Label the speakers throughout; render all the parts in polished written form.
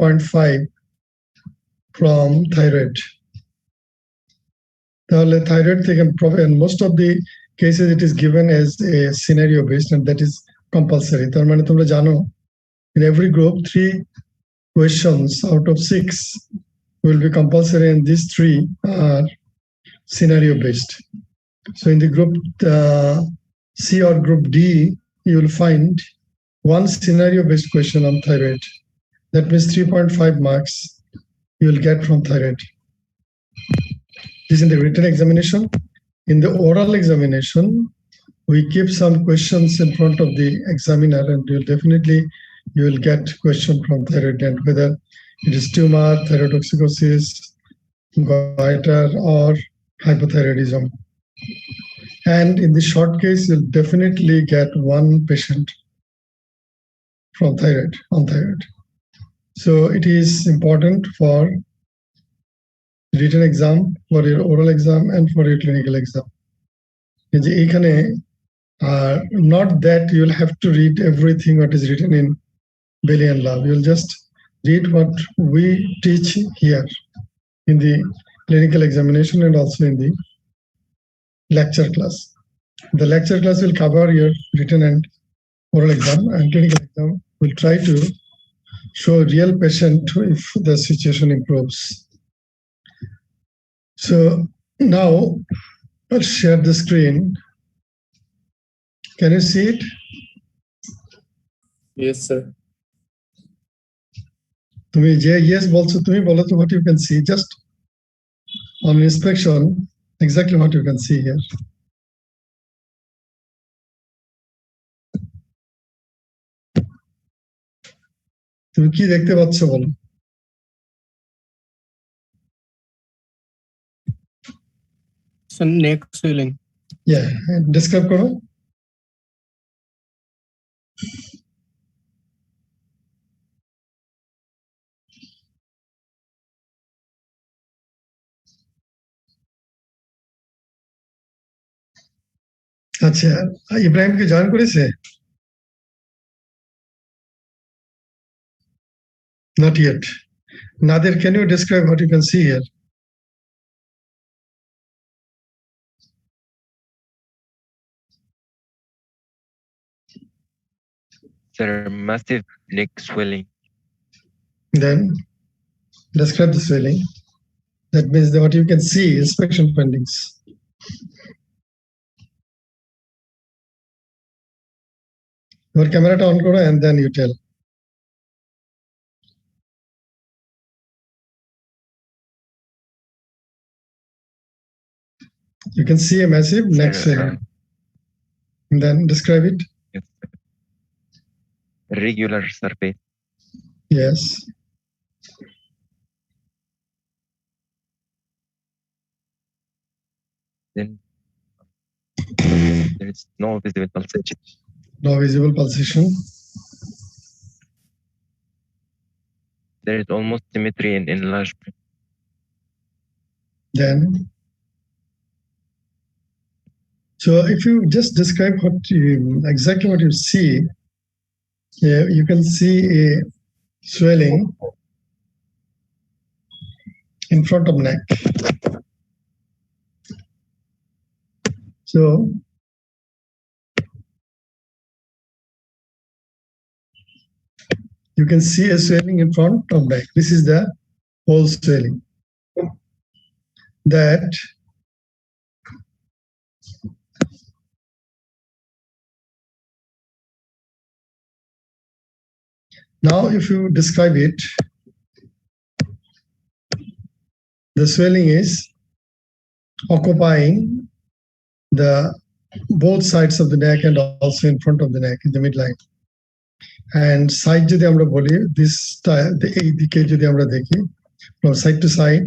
Speaker 1: 3.5 from thyroid. তাহলে thyroid থেকে and most of the cases it is given as a scenario based, and that is compulsory. তার মানে তোমরা জানো, in every group 3 questions out of 6 will be compulsory, and these 3 are scenario based. So in the group C or group D, you will find 1 scenario based question on thyroid. That means 3.5 marks you will get from thyroid. This is in the written examination. In the oral examination, we keep some questions in front of the examiner, and you will get question from thyroid gland, whether it is tumor, thyrotoxicosis, goiter, or hypothyroidism. And in the short case, you'll definitely get 1 patient from thyroid, on thyroid. So it is important for written exam, for your oral exam, and for your clinical exam. Not that you'll have to read everything what is written in Bailey and Love. You'll just read what we teach here in the clinical examination and also in the lecture class. The lecture class will cover your written and oral exam, and clinical exam will try to show real patient if the situation improves. So now let's share the screen. Can you see it?
Speaker 2: Yes, sir.
Speaker 1: তুমি যে yes বলছো, তুমি বলো তো what you can see just on inspection, exactly what you can see here. তুমি কি দেখতে পাচ্ছ বলো?
Speaker 2: So neck swelling.
Speaker 1: Yeah, describe করো. আচ্ছা, ইব্রাহিম কি জয়েন করেছে? Not yet. Nadir, can you describe what you can see here?
Speaker 3: Sir, massive neck swelling.
Speaker 1: Then describe the swelling. That means that what you can see, inspection findings. Your camera on koro and then you tell. You can see a massive neck swelling. And then describe it.
Speaker 3: Yes. Regular surface.
Speaker 1: Yes.
Speaker 3: Then there is no visible pulsation.
Speaker 1: No visible pulsation.
Speaker 3: There is almost symmetry and enlargement.
Speaker 1: Then, so if you just describe exactly what you see, you can see a swelling in front of neck. So you can see a swelling in front of neck. This is the whole swelling. That now if you describe it, the swelling is occupying the both sides of the neck and also in front of the neck in the midline. And side jodi amra boli, this ei dike jodi amra dekhi, from side to side,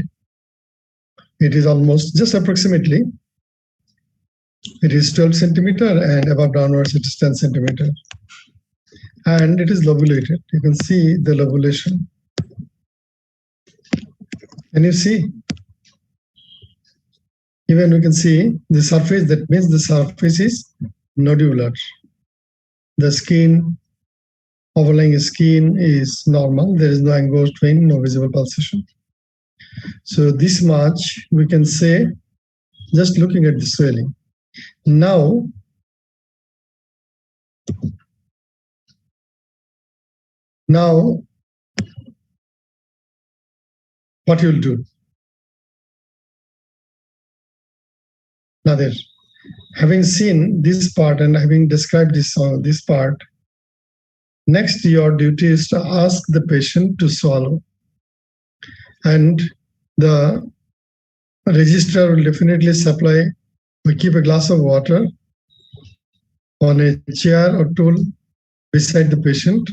Speaker 1: it is almost just approximately, it is 12 centimeter, and above downwards it is 10 centimeter. And it is lobulated. You can see the lobulation. Can you see? Even we can see the surface, that means the surface is nodular. The skin overlying skin is normal. There is no engorged vein, no visible pulsation. So this much we can say just looking at the swelling. Now, what you'll do? Now, having seen this part and having described this part, next your duty is to ask the patient to swallow. And the registrar will definitely supply or keep a glass of water on a chair or stool beside the patient.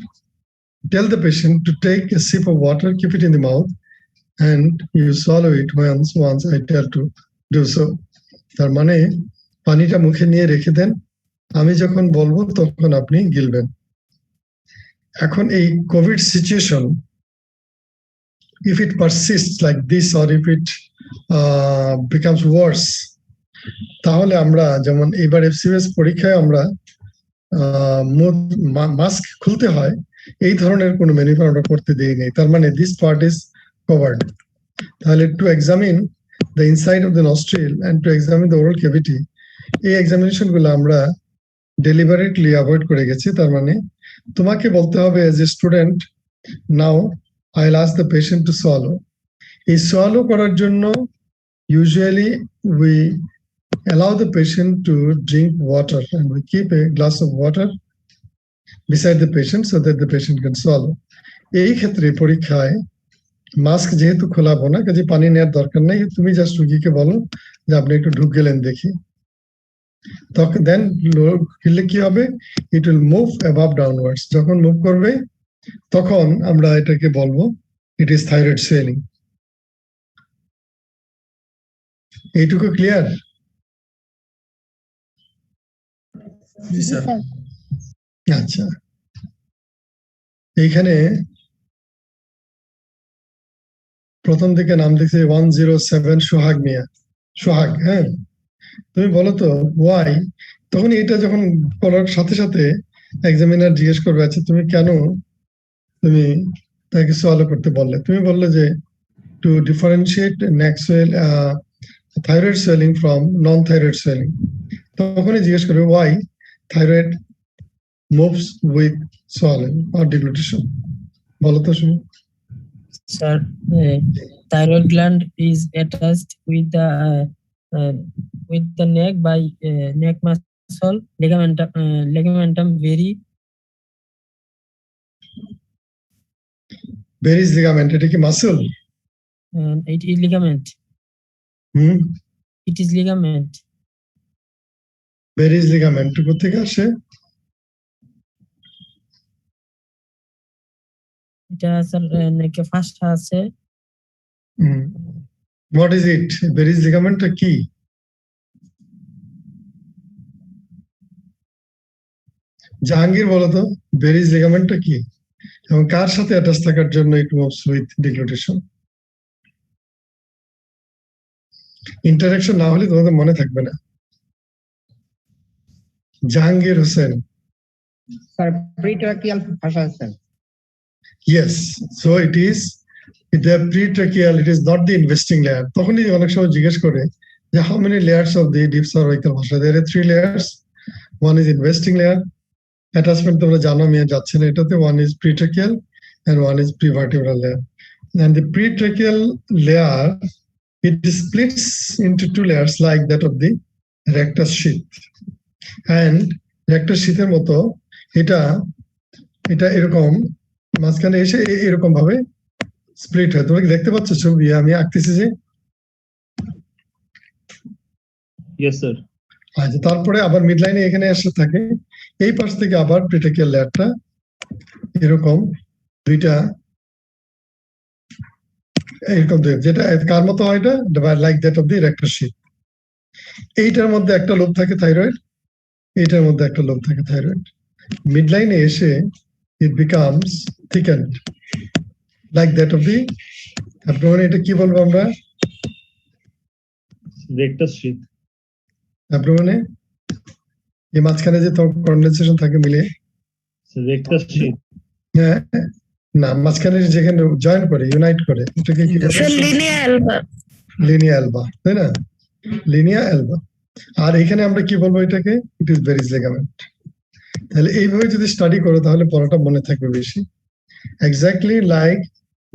Speaker 1: Tell the patient to take a sip of water, keep it in the mouth, and you swallow it once I tell to do so. তার মানে পানিটা মুখে নিয়ে রেখে দেন, আমি যখন বলবো তখন আপনি গিলবেন। এখন এই Covid situation, if it persists like this or if it becomes worse, তাহলে আমরা যেমন এবার FCS পরীক্ষায় আমরা মাস্ক খুলতে হয়, এই ধরনের কোনো ম্যানুভার আমরা করতে দেই নাই। তার মানে this part is covered. তাহলে to examine the inside of the nostril and to examine the oral cavity, এই এক্সামিনেশন গুলো আমরা ডেলিবারেটলি অ্যাভয়েড করে গেছি। তার মানে তোমাকে বলতে হবে as a student, now I'll ask the patient to swallow. এই swallow করার জন্য usually we allow the patient to drink water and we keep a glass of water beside the patient so that the patient can swallow. এই ক্ষেত্রে পরীক্ষায় mask যেহেতু খোলাবো না, কাজে পানি নেওয়ার দরকার নেই, তুমি জাস্ট রুগীকে বলো যে আপনি একটু ঢুক গেলেন দেখি। তখন দেন গিললে কি হবে, it will move above downwards. যখন মুভ করবে তখন আমরা এটাকে বলবো ইট ইজ থাইরয়েড সুয়েলিং। এইটুকু ক্লিয়ার? আচ্ছা, এইখানে প্রথম দিকে নাম দেখছি 107 সোহাগ মিয়া। সোহাগ, হ্যাঁ, তুমি বলো তো ওয়াই। তখন এটা যখন করার সাথে সাথে এক্সামিনার জিজ্ঞেস করবে, আচ্ছা তুমি কেন তুমি তাকে সোয়ালো করতে বললে? তুমি বললে যে to differentiate neck swell thyroid swelling from non thyroid swelling. তখনই জিজ্ঞেস করবে why thyroid moves with swallowing or deglutition. বলো তো শুনি।
Speaker 4: Sir, thyroid gland is attached with the neck by neck muscle ligamentum
Speaker 1: berries ligament, এটা কি muscle?
Speaker 4: It is ligament. It is ligament.
Speaker 1: Berries ligament কোথা থেকে আসে?
Speaker 4: এটা স্যার নেকে ফার্স্ট আছে।
Speaker 1: What is it? বেরিজ লিগামেন্টটা কি? জাহাঙ্গীর বলো তো বেরিজ লিগামেন্টটা কি এবং কার সাথে অ্যাটাচ থাকার জন্য ইট মুভস উইথ ডিগ্লুটেশন? ইন্টারঅ্যাকশন না হলে তোমাদের মনে থাকবে না। জাহাঙ্গীর হোসেন।
Speaker 5: স্যার প্রিট্রাকিয়াল ভাষা sir.
Speaker 1: Yes, so it is the pretracheal, it is not the investing layer. তখনই অনেক সময় জিজ্ঞেস করে যে how many layers of the deep cervical fossa? There are 3 layers. One is investing layer. Attachment তোমরা জানো, আমি যাচ্ছি না এটাতে। One is pretracheal and one is prevertebral layer. And the pretracheal layer, it splits into 2 layers like that of the rectus sheath. And rectus sheath এর মতো এটা এরকম মাঝখানে এসে এরকম ভাবে স্প্লিট হয়। তুমি দেখতে পাচ্ছ ছবি আমি আঁকতেছি যে?
Speaker 6: Yes sir.
Speaker 1: আচ্ছা, তারপরে আবার মিড লাইনে এখানে এসে থাকে, এই পাশ থেকে আবার প্রিট্রাকিয়াল লেয়ারটা এরকম দুইটা এরকম, যেটা কার মতো হয়, এটা like that of the rectus sheath. এইটার মধ্যে একটা লোব থাকে থাইরয়েড, এইটার মধ্যে একটা লোব থাকে থাইরয়েড। মিড লাইনে এসে it becomes thickened like that of the abdomen. এটা কি বলবো আমরা?
Speaker 6: Rectus sheath.
Speaker 1: abdomen এই মাঝখানে যে কন্ডেনসেশন থাকে মিলে,
Speaker 6: Rectus sheath.
Speaker 1: হ্যাঁ, না মাঝখানে যেখানে জয়েন করে ইউনাইট করে এটাকে কি বলে? লিনিয়া অ্যালবা, তাই না? লিনিয়া অ্যালবা। আর এখানে আমরা কি বলবো এটাকে? It is berries ligament. তাহলে এইভাবে যদি স্টাডি করো তাহলে পড়াটা মনে থাকবে বেশি। Exactly like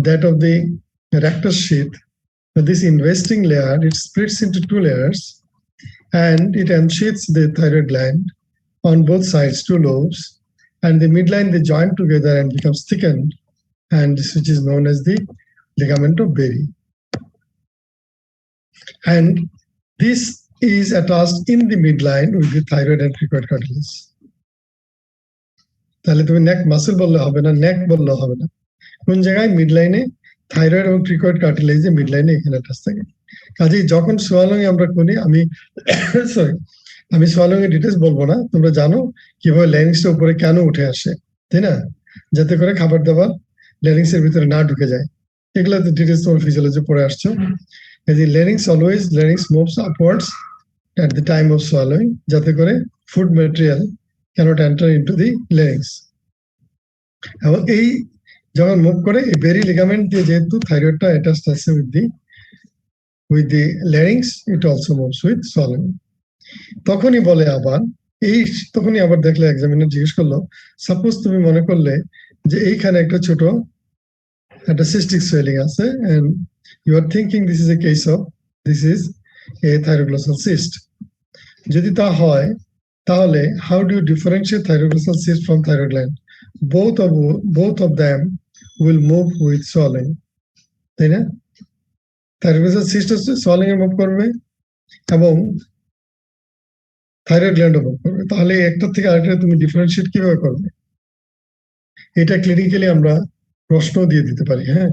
Speaker 1: that of the rectus sheath, this investing layer, it splits into two layers and it ensheaths the thyroid gland on both sides, two lobes, and the midline they join together and becomes thickened, and which is known as the ligament of Berry. And this is attached in the midline with the thyroid and cricoid cartilage. তাহলে তুমি নেক muscle বললে হবে না, নেক বললে হবে না। কোন জায়গায়? মিডলাইনে থাইরয়েড এবং ক্রিকয়েড কার্টিলেজে মিডলাইনে এখানে অ্যাটাচ থাকে। কাজেই যখন সোয়ালং আমরা করি, আমি সোয়ালং এর ডিটেলস বলবো না, তোমরা জানো কিভাবে ল্যারিংসটা উপরে কেন উঠে আসে, তাই না? যাতে করে খাবার দাবার ল্যারিংস এর ভিতরে না ঢুকে যায়। এগুলো ডিটেলস তোমার ফিজিওলজি পড়ে আসছো। Larynx moves upwards at the time of swallowing, যাতে করে food material cannot enter into the larynx. এবং এই যখন মুভ করে এই বেরি লিগামেন্ট দিয়ে যেহেতু থাইরয়েডটা অ্যাটাচড আছে with the larynx, it also moves with swallowing. তখনই বলে আবার তখনই আবার দেখলে এক্সামিনার জিজ্ঞেস করলো, সাপোজ তুমি মনে করলে যে এইখানে একটা ছোট একটা সিস্টিক সোয়েলিং আছে and you are thinking this is a thyroglossal cyst. যদি তা হয় তাহলে how do you differentiate thyroglossal cyst from thyroid gland? Both of them will move with swallowing, তাই না? থাইরোগ্লোসাল সিস্ট হচ্ছে সোয়ালিং এ মুভ করবে এবং থাইরয়েড গ্ল্যান্ড মুভ করবে। তাহলে একটা থেকে আরেকটা তুমি ডিফারেন্সিয়েট কিভাবে করবে? এটা ক্লিনিক্যালি আমরা প্রশ্ন দিয়ে দিতে পারি। হ্যাঁ,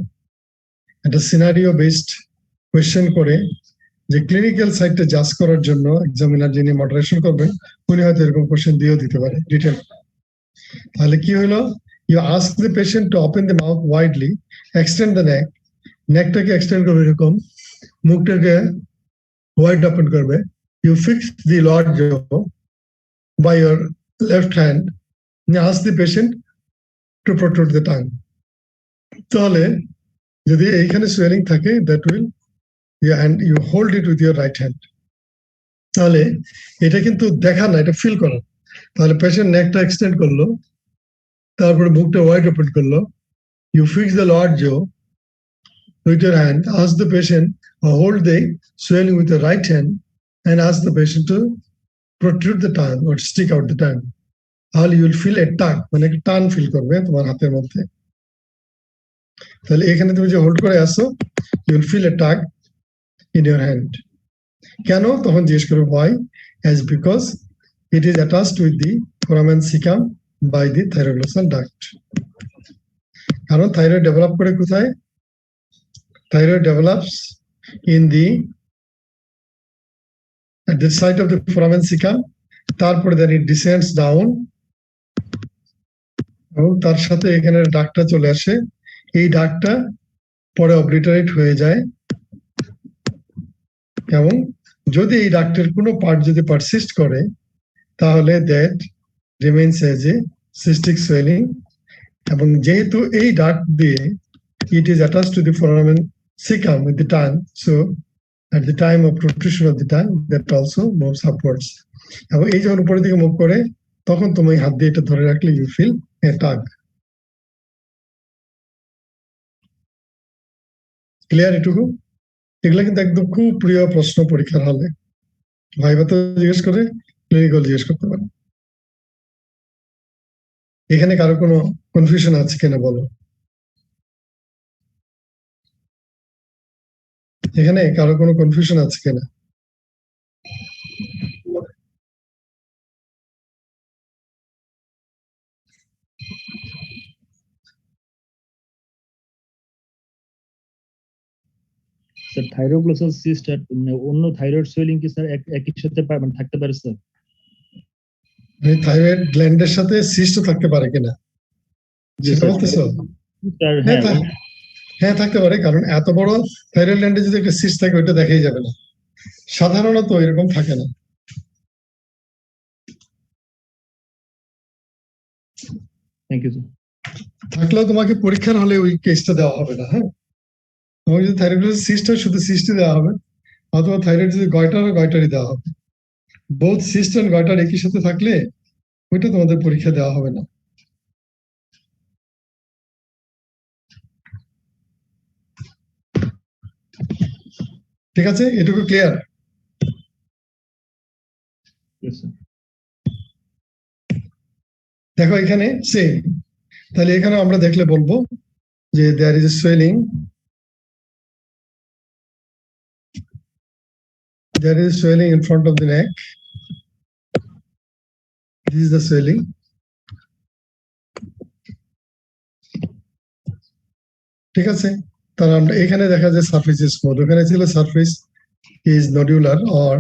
Speaker 1: একটা সিনারিও বেসড কোয়েশ্চেন করে যে ক্লিনিক্যাল সাইডটা জাজ করার জন্য এক্সামিনার যিনি মডারেশন করবেন উনি হয়তো এরকম কোয়েশ্চেন দিয়েও দিতে পারে ডিটেল। তাহলে কি হলো? You ask the patient to open the mouth widely, extend the neck, নেকটাকে এক্সটেন্ড করবে এরকম, মুখটাকে ওয়াইড ওপেন করবে। You fix the lower jaw by your left hand, and ask the patient to protrude the tongue. তাহলে যদি এইখানে swelling থাকে that will, and you hold it with your right hand. তাহলে এটা কিন্তু দেখা না, এটা ফিল করা। তাহলে পেশেন্ট নেকটা এক্সটেন্ড করলো, তারপরে মুখটা ওয়াইড ওপেন করলো। You fix the lower jaw with your hand, ask the patient, hold the swelling with the right hand and ask the patient to protrude the tongue or stick out the tongue. তাহলে you will feel a tug, মানে একটা টান feel করবে তোমার হাতের মধ্যে। তাহলে এখানে তুমি যে হোল্ড করে আসো, you will feel a tug in your hand. কেন? তখন জিজ্ঞেস করবে why? As because it is attached with the foramen cecum by the thyroglossal duct. কারণ থাইরয়েড ডেভেলপ করে কোথায়? Thyroid develops at the site of the foramen cecum, তারপরে then it descends down এবং তার সাথে এখানে ডাকটা চলে আসে। এই ডাকটা পরে অবলিটারেট হয়ে যায় এবং যদি এই ডাক্টের কোনো পার্ট যদি পারসিস্ট করে তাহলে that remains as a cystic swelling. এবং যেহেতু এই ডাক দিয়ে it is attached to the foramen cecum with the tongue, so at the time of protrusion of the tongue that also moves upwards. এবং এই যখন উপরের দিকে মুভ করে তখন তুমি হাত দিয়ে এটা ধরে রাখলে you feel a tug. Clear এটুকু? এগুলা কিন্তু একদম খুব প্রিয় প্রশ্ন পরীক্ষার হলে। ভাইবা তো জিজ্ঞেস করে, ক্লিনিক্যাল জিজ্ঞেস করতে পারে। এখানে কারো কোনো কনফিউশন আছে কিনা বলো? এখানে কারো কোনো কনফিউশন আছে কিনা?
Speaker 6: স্যার থাইরোগ্লোসাল সিস্ট আর অন্য থাইরয়েড সোয়েলিং কি স্যার একই সাথে মানে থাকতে পারে স্যার?
Speaker 1: থাইরয়েড গ্ল্যান্ডের সাথে সিস্ট থাকতে পারে কিনা সেটা বলতেছো? হ্যাঁ থাকতে পারে, কারণ এত বড় থাইরয়েড গ্ল্যান্ডে যদি একটা সিস্ট থাকে ওইটা দেখাই যাবে না, সাধারণত এরকম থাকে না।
Speaker 6: Thank you sir.
Speaker 1: থাকলেও তোমাকে পরীক্ষার হলে ওই কেসটা দেওয়া হবে না। হ্যাঁ, তোমাকে যদি থাইরয়েড সিস্ট হয় শুধু সিস্টই দেওয়া হবে, অথবা থাইরয়েড যদি গয়টার হয় গয়টারই দেওয়া হবে। বোথ সিস্ট এন্ড গয়টার একই সাথে থাকলে ওইটা তোমাদের পরীক্ষা দেওয়া হবে না। ঠিক আছে, এটুকু ক্লিয়ার?
Speaker 6: Yes, sir.
Speaker 1: দেখো এখানে সেম, তাহলে এখানে আমরা দেখলে বলবো যে there is swelling, there is swelling in front of the neck. This is the swelling. ঠিক আছে, তাহলে আমরা এখানে দেখা যায় সারফেস ইজ স্মুথ, ওখানে ছিল surface is nodular or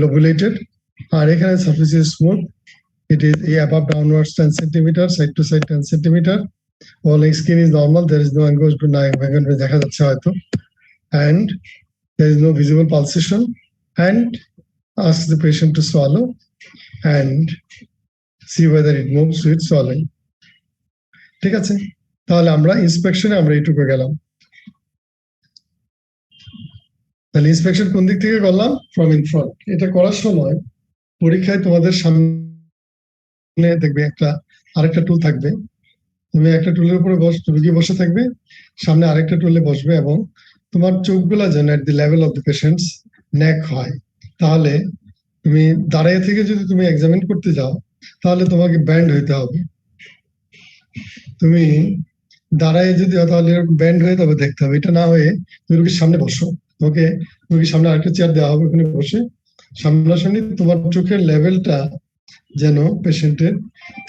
Speaker 1: lobulated, আর এখানে surface is smooth, it is above downwards 10 centimeter, side to side 10 centimeter, all skin is normal, there is no angiospasm দেখা যাচ্ছে হয়তো, and there is no visible pulsation, and ask the patient to swallow and see whether it moves with swallowing. ঠিক আছে, তাহলে আমরা ইন্সপেকশনে আমরা এইটুকু গেলাম। তাহলে ইন্সপেকশন কোন দিক থেকে করলাম? From in front. এটা করার সময় পরীক্ষায় তোমাদের সামনে দেখবে আরেকটা টুল থাকবে, তুমি একটা টুলের উপরে রুগী বসে থাকবে, সামনে আরেকটা টুলে বসবে, এবং তোমার চোখগুলা যেন at the level of the patient's neck হয়। তাহলে তুমি দাঁড়িয়ে থেকে যদি তুমি এক্সামিন করতে যাও তাহলে তোমাকে ব্যান্ড হইতে হবে। তুমি দাঁড়ায় যদি তাহলে ব্যান্ড হয়ে তবে দেখতে হবে, এটা না হয়ে তুমি রুগীর সামনে বসো, তোমাকে রুগীর সামনে আরেকটা চেয়ার দেওয়া হবে, ওখানে বসে সামনাসামনি তোমার চোখের লেভেলটা যেন পেশেন্টের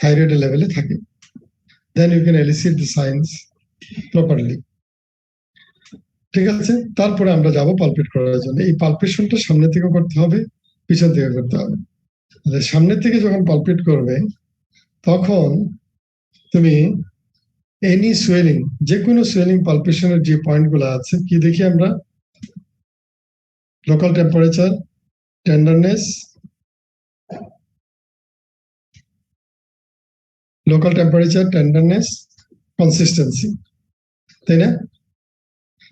Speaker 1: থাইরয়েডের লেভেলে থাকে, then you can elicit the signs properly. ঠিক আছে, তারপরে আমরা যাব পালপেট করার জন্য। এই পালপেশনটা সামনে থেকে করতে হবে, পিছন থেকে করতে হবে। সামনে থেকে যখন পালপেট করবে তখন তুমি এনি সোয়েলিং, যে কোনো সোয়েলিং পালপেশনের যে পয়েন্ট গুলো আছে কি দেখি আমরা? Local temperature, tenderness, local temperature, tenderness, consistency, তাই না?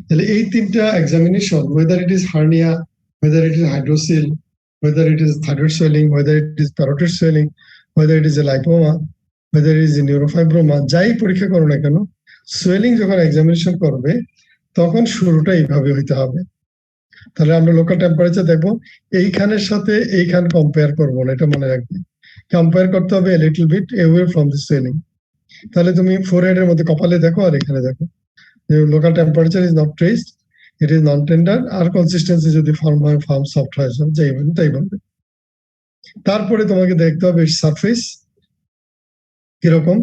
Speaker 1: তাহলে এই তিনটা examination, whether it is hernia, whether it is hydrocele, whether it is thyroid swelling, whether it is parotid swelling, whether it is a lipoma, whether it is a neurofibroma, যাই পরীক্ষা করো না কেন, সোয়েলিং যখন এক্সামিনেশন করবে তখন শুরুটা এইভাবে হইতে হবে। তাহলে আমরা লোকাল টেম্পারেচার দেখবো, এইখানের সাথে এইখান কম্পেয়ার করবো না, এটা মনে রাখবে। কম্পেয়ার করতে হবে a little bit away from the swelling। তাহলে তুমি ফোরহেডের মধ্যে কপালে দেখো আর এখানে দেখো, local temperature is not traced, it is non tender, আর কনসিস্টেন্সি যদি ফর্ম হয় ফার্ম সফট হয় তাই বলবে। তারপরে তোমাকে দেখতে হবে সারফেস কিরকম,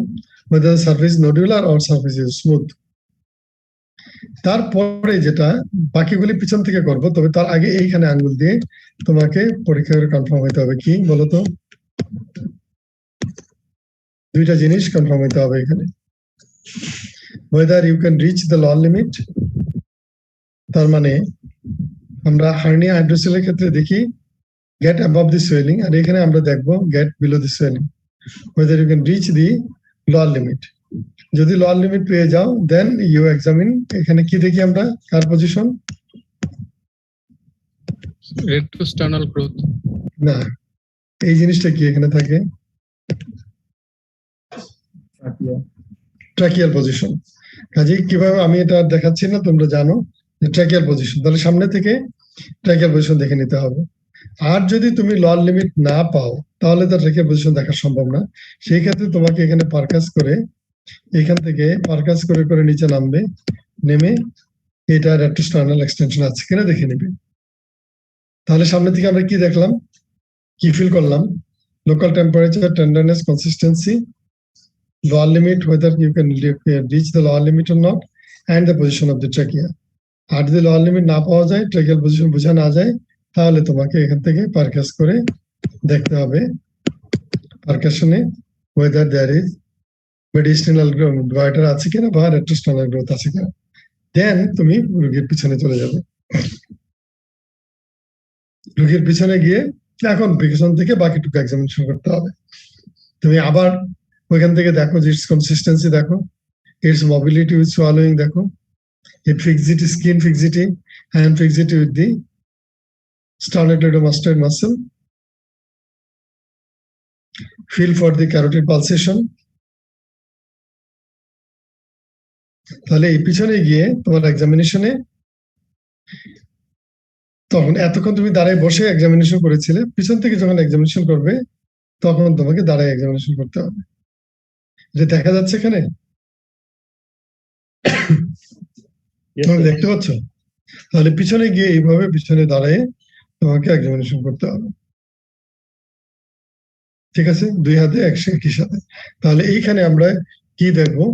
Speaker 1: whether the surface nodular or surface is smooth। তারপরে যেটা বাকিগুলি পিছন থেকে করবো, তবে তার আগে এইখানে আঙ্গুল দিয়ে তোমাকে পরীক্ষা করে কনফার্ম হইতে হবে। কি বলতো? দুইটা জিনিস কনফার্ম হইতে হবে এখানে, whether you can reach the lower limit, তার মানে আমরা হার্নিয়া হাইড্রোসিলের ক্ষেত্রে দেখি get above the swelling, আর এখানে আমরা দেখবো get below the swelling, whether you can reach the lower limit। যদি লোয়ার লিমিট পেয়ে যাও দেন ইউ এক্সামিন। এখানে কি দেখি আমরা, কার পজিশন?
Speaker 2: রেক্টোস্টার্নাল গ্রোথ
Speaker 1: না, এই জিনিসটা কি এখানে থাকে? Tracheal position. কাজে কিভাবে আমি এটা দেখাচ্ছি না, তোমরা জানো যে ট্র্যাকিয়াল পজিশন। তাহলে সামনে থেকে ট্র্যাকিয়াল পজিশন দেখে নিতে হবে। আর যদি তুমি লোয়ার লিমিট না পাও তাহলে তো ট্র্যাকিয়াল পজিশন দেখা সম্ভব না। সেই ক্ষেত্রে তোমাকে এখানে পারকাস করে, এখান থেকে পারকাস করে করে নিচে নামবে, নেমে এটা রেট্রোস্টার্নাল এক্সটেনশন আছে কিনা দেখে নেবে। তাহলে সামনে থেকে আমরা কি দেখলাম, কি ফিল করলাম? Local temperature, tenderness, consistency, lower limit, whether you can reach the lower limit or not, and the position of the trachea। আর যদি lower limit না পাওয়া যায়, ট্র্যাকিয়াল পজিশন বোঝা না যায়, তাহলে তোমাকে এখান থেকে পারকাস করে দেখতে হবে পারকাশনে whether there is mediastinal goiter আছে কিনা বা রেট্রোস্টার্নাল গ্রোথ আছে কিনা। দেন তুমি রোগীর পিছনে চলে যাবে। রোগীর পিছনে গিয়ে এখন পিছন থেকে বাকিটুকু এক্সামিনেশন করতে হবে। তুমি আবার ওইখান থেকে দেখো যে ইটস কনসিস্টেন্সি দেখো, ইটস মোবিলিটি উইথ সোয়ালোইং দেখো, it fixity, skin fixity, hand fixity with the sternocleidomastoid muscle. Feel for the carotid pulsation. তাহলে এই পিছনে গিয়ে তোমার এক্সামিনেশনে তখন এতক্ষণ তুমি দাঁড়ায় বসে এক্সামিনেশন করেছিলে, পিছন থেকে যখন এক্সামিনেশন করবে তখন তোমাকে দাঁড়ায় এক্সামিনেশন করতে হবে। এটা দেখা যাচ্ছে এখানে,
Speaker 6: Yes,
Speaker 1: তুমি
Speaker 6: sir.
Speaker 1: দেখতে পাচ্ছ? তাহলে পিছনে গিয়ে এইভাবে পিছনে দাঁড়ায় তোমাকে এক্সামিনেশন করতে হবে। ঠিক আছে, দুই হাতে একই সাথে। তাহলে এইখানে আমরা কি দেখবো,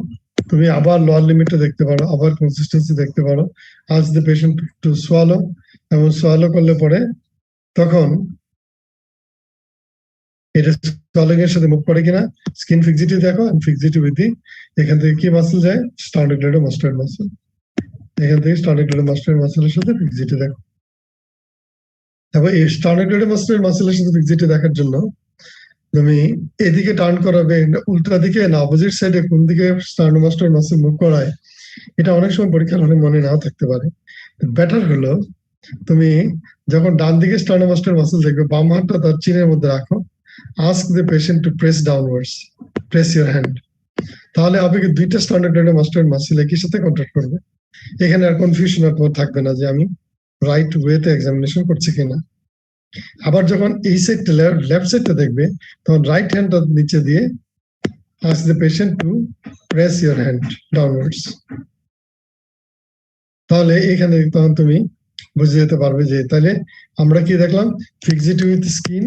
Speaker 1: তুমি আবার লোয়ার লিমিটটা দেখতে পারো, আবার কনসিস্টেন্সি দেখতে পারো, আজ দ্য পেশেন্ট টু সোয়ালো, এবং সোয়ালো করলে পরে তখন এটা সোয়ালিং এর সাথে মুভ করে কিনা, স্কিন ফিক্সিটি দেখো, ফিক্সিটি উইথ দি, এখান থেকে কি মাসল যায়, স্টার্নোক্লেইডোমাস্টয়েড মাসল, এখান থেকে স্টার্নোক্লেইডোমাস্টয়েড মাসলের সাথে ফিক্সিটি দেখো। তারপর এই স্টার্নোক্লেইডোমাস্টয়েড মাসলের সাথে ফিক্সিটি দেখার জন্য তুমি এদিকে টার্ন করাবে উল্টা দিকে না অপোজিট সাইডে, কোন দিকে স্টার্নোমাস্টয়েড মাসল মুভ করায়, এটা অনেক সময় পরীক্ষার হলে মনে নাও থাকতে পারে। বেটার হলো তুমি যখন ডান দিকে স্টার্নোমাস্টয়েড মাসল দেখবে, বাম হাতটা তার চিনের মধ্যে রাখো, ask the patient to press downwards, press your hand, তাহলে হবে কি দুইটা স্টার্নোক্লেইডোমাস্টয়েড মাসল একই সাথে কন্ট্যাক্ট করবে। এখানে আর কনফিউশন আর তোমার থাকবে না যে আমি রাইট ওয়েতে এক্সামিনেশন করছি কিনা। আবার যখন এই সাইডটা লেফট সাইডটা দেখবে, তখন রাইট হ্যান্ডটা নিচে দিয়ে ask the patient to press your hand downwards, তাহলে এখানে তখন তুমি বুঝে যেতে পারবে যে তাহলে আমরা কি দেখলাম, ফিক্সিটি উইথ স্কিন,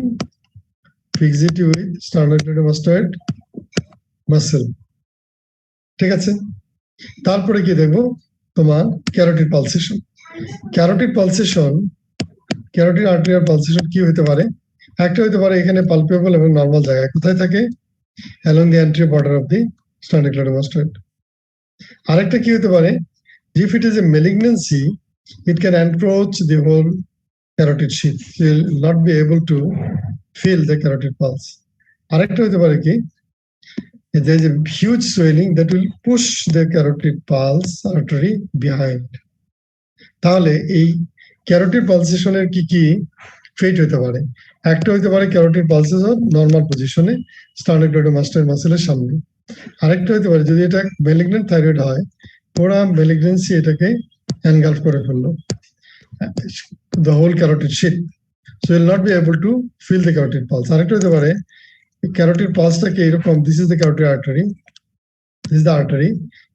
Speaker 1: ফিক্সিটি উইথ স্টার্নোক্লেইডোমাস্টয়েড মাসল। ঠিক আছে, তারপরে কি দেখবো, তোমার carotid pulsation. Carotid pulsation, carotid arterial pulsation কি হতে পারে, একটা হতে পারে এখানে পালপেবল এবং নরমাল জায়গায় কোথায় থাকে, along the anterior border of the sternocleidomastoid। আরেকটা কি হতে পারে, if it is a malignancy, it can encroach the whole carotid sheath, you will not be able to feel the carotid pulse। আরেকটা হতে পারে কি, there is a huge swelling that will push the carotid pulse artery behind। তাহলে এই carotid পালসেশনের কি কি ফেট হতে পারে, একটা হতে পারে ক্যারোটিড পালসেশন নরমাল পজিশনে স্টার্নোক্লেইডোমাস্টয়েড মাসলের সামনে, আরেকটা হতে পারে যদি এটা ম্যালিগন্যান্ট থাইরয়েড হয়, পুরো ম্যালিগন্যান্সি এটাকে এনগালফ করে ফেললো, the whole carotid sheath, so you will not be able to feel the carotid pulse। আরেকটা হতে পারে ক্যারোটিড পালসটাকে এরকম, this is the carotid artery, this is the artery,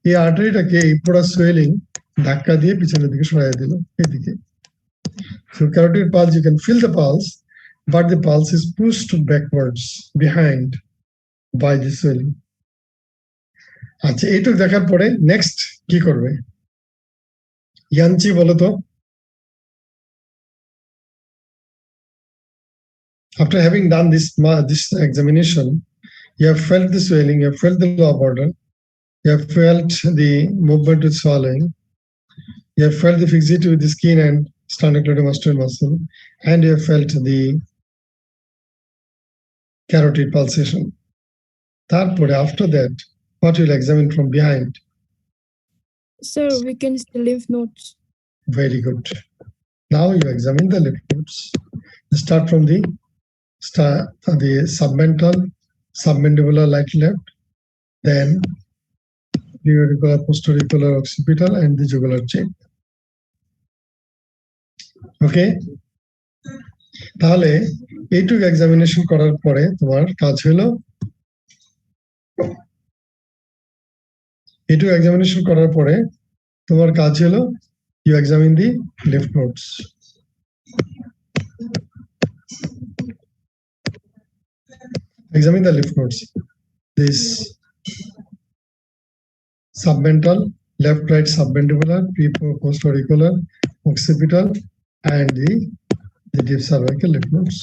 Speaker 1: এই আর্টারিটাকে এই পুরো সোয়েলিং ধাক্কা দিয়ে পিছনের দিকে সরাই দিল এদিকে। So carotid pulse, you can feel the pulse, but the pulse is pushed backwards behind by the swelling। আচ্ছা, এইটুকু দেখার পরে নেক্সট কি করবে, ইয়ানচি বলো তো। After having done this examination, you have felt the swelling, you have felt the lower border, you have felt the movement with swallowing, you have felt the fixity with the skin and sternocleidomastoid muscle, and you have felt the carotid pulsation. Thirdly, after that, what you will examine from behind?
Speaker 7: Sir, we can see lymph nodes.
Speaker 1: Very good. Now you examine the lymph nodes. Start from the submental, submandibular right left, then preauricular, postauricular, occipital, and the jugular chain. Okay, তাহলে এইটুকু examination করার পরে তোমার কাজ হলো, এইটুকু examination করার পরে তোমার কাজ হলো you examine the lymph nodes. Examine the lymph nodes. This submental, left, right, submandibular, postauricular, occipital, and the deep cervical lymph nodes.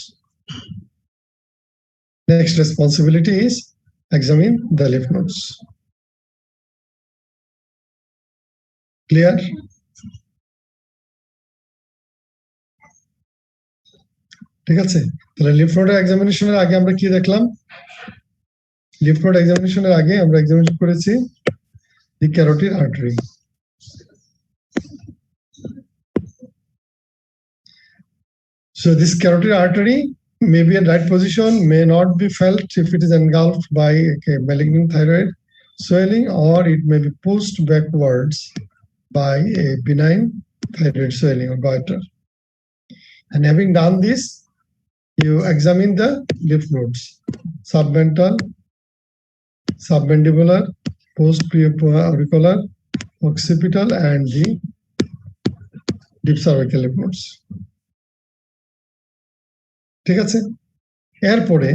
Speaker 1: Next responsibility is examine the lymph nodes. Clear? ঠিক আছে, তাহলে lymph নোডের এক্সামিনেশনের আগে আমরা কি দেখলাম, leaf node এক্সামিনেশনের আগে আমরা এক্সামিনেশন করেছি the carotid artery. So this carotid artery may be in right position, may not be felt if it is engulfed by a malignant thyroid swelling, or it may be pushed backwards by a benign thyroid swelling or goiter. And having done this, you examine the lymph nodes, submental, submandibular, post-auricular, occipital, and the deep cervical lymph nodes. ঠিক আছে, এরপরে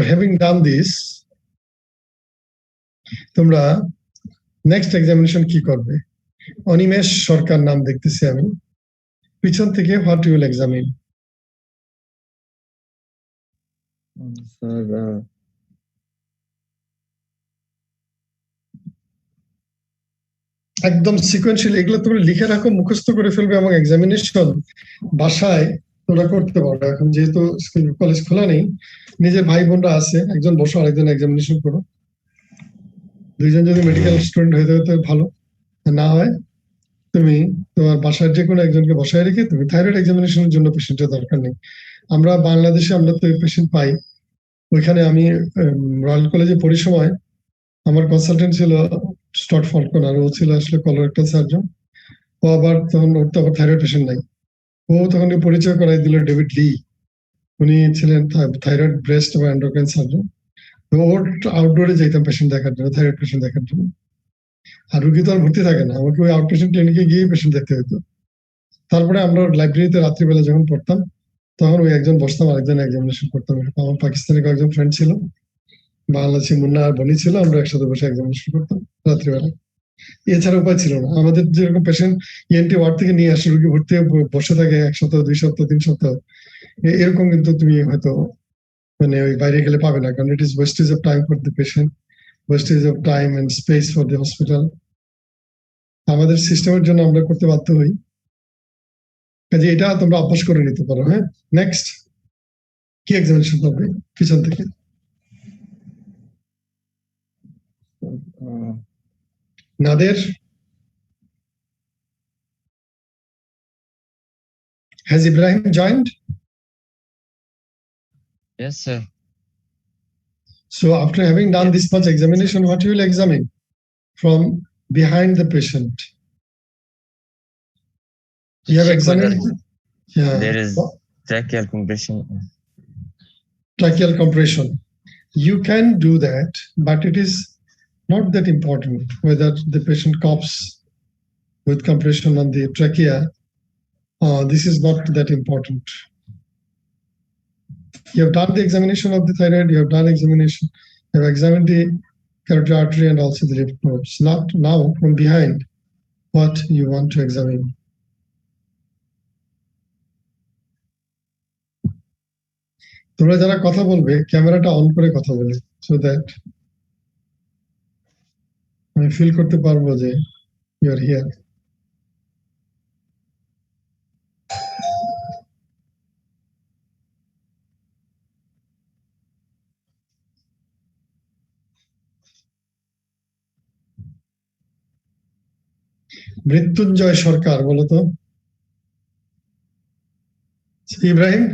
Speaker 1: having done this, তোমরা next examination কি করবে? অনিমেষ সরকার নাম দেখতেছি আমি, পিছন থেকে what you will examine?
Speaker 3: Sir
Speaker 1: একদম সিকোয়েন্সিয়াল, এগুলো তোমরা লিখে রাখো, মুখস্থ করে ফেলবে, এবং এক্সামিনেশন বাসায় তোমরা করতে পারো। এখন যেহেতু স্কুল কলেজ খোলা নেই, নিজের ভাই বোনরা আছে, একজন বসো আরেকজন এক্সামিনেশন করো। দুইজন যদি মেডিকেল স্টুডেন্ট হয়ে যাবে তো ভালো, না হয় তুমি তোমার বাসায় যে কোনো একজনকে বসায় রেখে তুমি থাইরয়েড এক্সামিনেশনের জন্য পেশেন্টের দরকার নেই। আমরা বাংলাদেশে আমরা তো পেশেন্ট পাই। ওইখানে আমি রয়্যাল কলেজে পড়ি সময় আমার কনসালটেন্ট ছিল স্টট ফলকন, আর ও ছিল আসলে কলোরেক্টাল সার্জন। ও আবার তখন ওর তো আবার থাইরয়েড পেশেন্ট নাই, ও তখন পরিচয় করাই দিল ডেভিড লি, উনি ছিলেন থাইরয়েড ব্রেস্ট বা এন্ডোক্রাইন সার্জন। তো ওর আউটডোরে যাইতাম পেশেন্ট দেখার জন্য, থাইরয়েড পেশেন্ট দেখার জন্য। আর রুগী তো আর ভর্তি থাকে না, আমাকে ওই আউট পেশেন্ট ক্লিনিকে গিয়ে পেশেন্ট দেখতে হতো। তারপরে আমরা লাইব্রেরিতে রাত্রিবেলা যখন পড়তাম তখন ওই একজন বসতাম, আরেকজন এক্সামিনেশন করতাম। আমার পাকিস্তানি কয়েকজন ফ্রেন্ড ছিল, বাংলাদেশি মুন্না আর বনি ছিল, আমরা একসাথে বসে এক্সামিনেশন করতাম রাত্রিবেলা। এছাড়া উপায় ছিল না। আমাদের যেরকম পেশেন্ট ইএনটি ওয়ার্ড থেকে নিয়ে আসে, রুগী ভর্তি বসে থাকে 1 সপ্তাহ 2 সপ্তাহ 3 সপ্তাহ, এরকম কিন্তু তুমি হয়তো মানে ওই বাইরে গেলে পাবে না, কারণ it is wastage of time for the patient, wastage of time and space for the hospital. আমাদের সিস্টেমের জন্য আমরা করতে বাধ্য হই, কাজে এটা তোমরা অভ্যাস করে নিতে পারো। হ্যাঁ, নেক্সট কি এক্সামিনেশন হবে পিছন থেকে? Nader, has Ibrahim joined?
Speaker 3: yes sir.
Speaker 1: So after having done this much examination, what you will examine from behind the patient? You have
Speaker 3: Check
Speaker 1: examined,
Speaker 3: whether there is tracheal compression.
Speaker 1: tracheal compression. You can do that, but it is not that important whether the patient coughs with compression on the trachea. This is not that important. You have done the examination of the thyroid, you have done examination, you have examined the carotid artery and also the lymph nodes. Not now from behind what you want to examine. তোমরা যারা কথা বলবে ক্যামেরাটা on করে কথা বলে, so that আমি feel করতে পারবো যে you are here. মৃত্যুঞ্জয় সরকার, বলো তো। Ibrahim,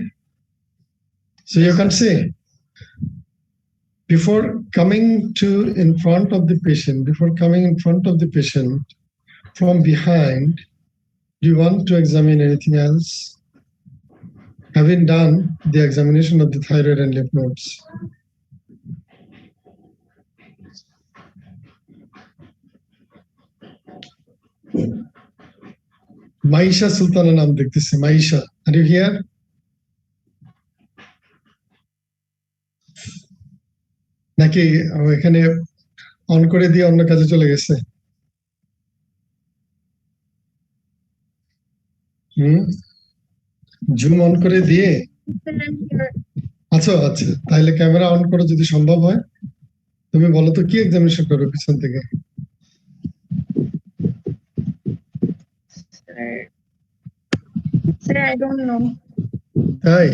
Speaker 1: so you can say, before coming to in front of the patient, from behind, do you want to examine anything else? Having done the examination of the thyroid and lymph nodes, Maisha Sultana naam dekhte. Maisha, are you here? নাকি এখানে on করে দিয়ে অন্য কাজে চলে গেছে? Zoom on করে দিয়ে আচ্ছা আচ্ছা, তাহলে ক্যামেরা অন করো যদি সম্ভব হয়। তুমি বলো তো কি এক্সামিনেশন করবে পিছন থেকে?
Speaker 7: Sir, I don't know.
Speaker 1: তাই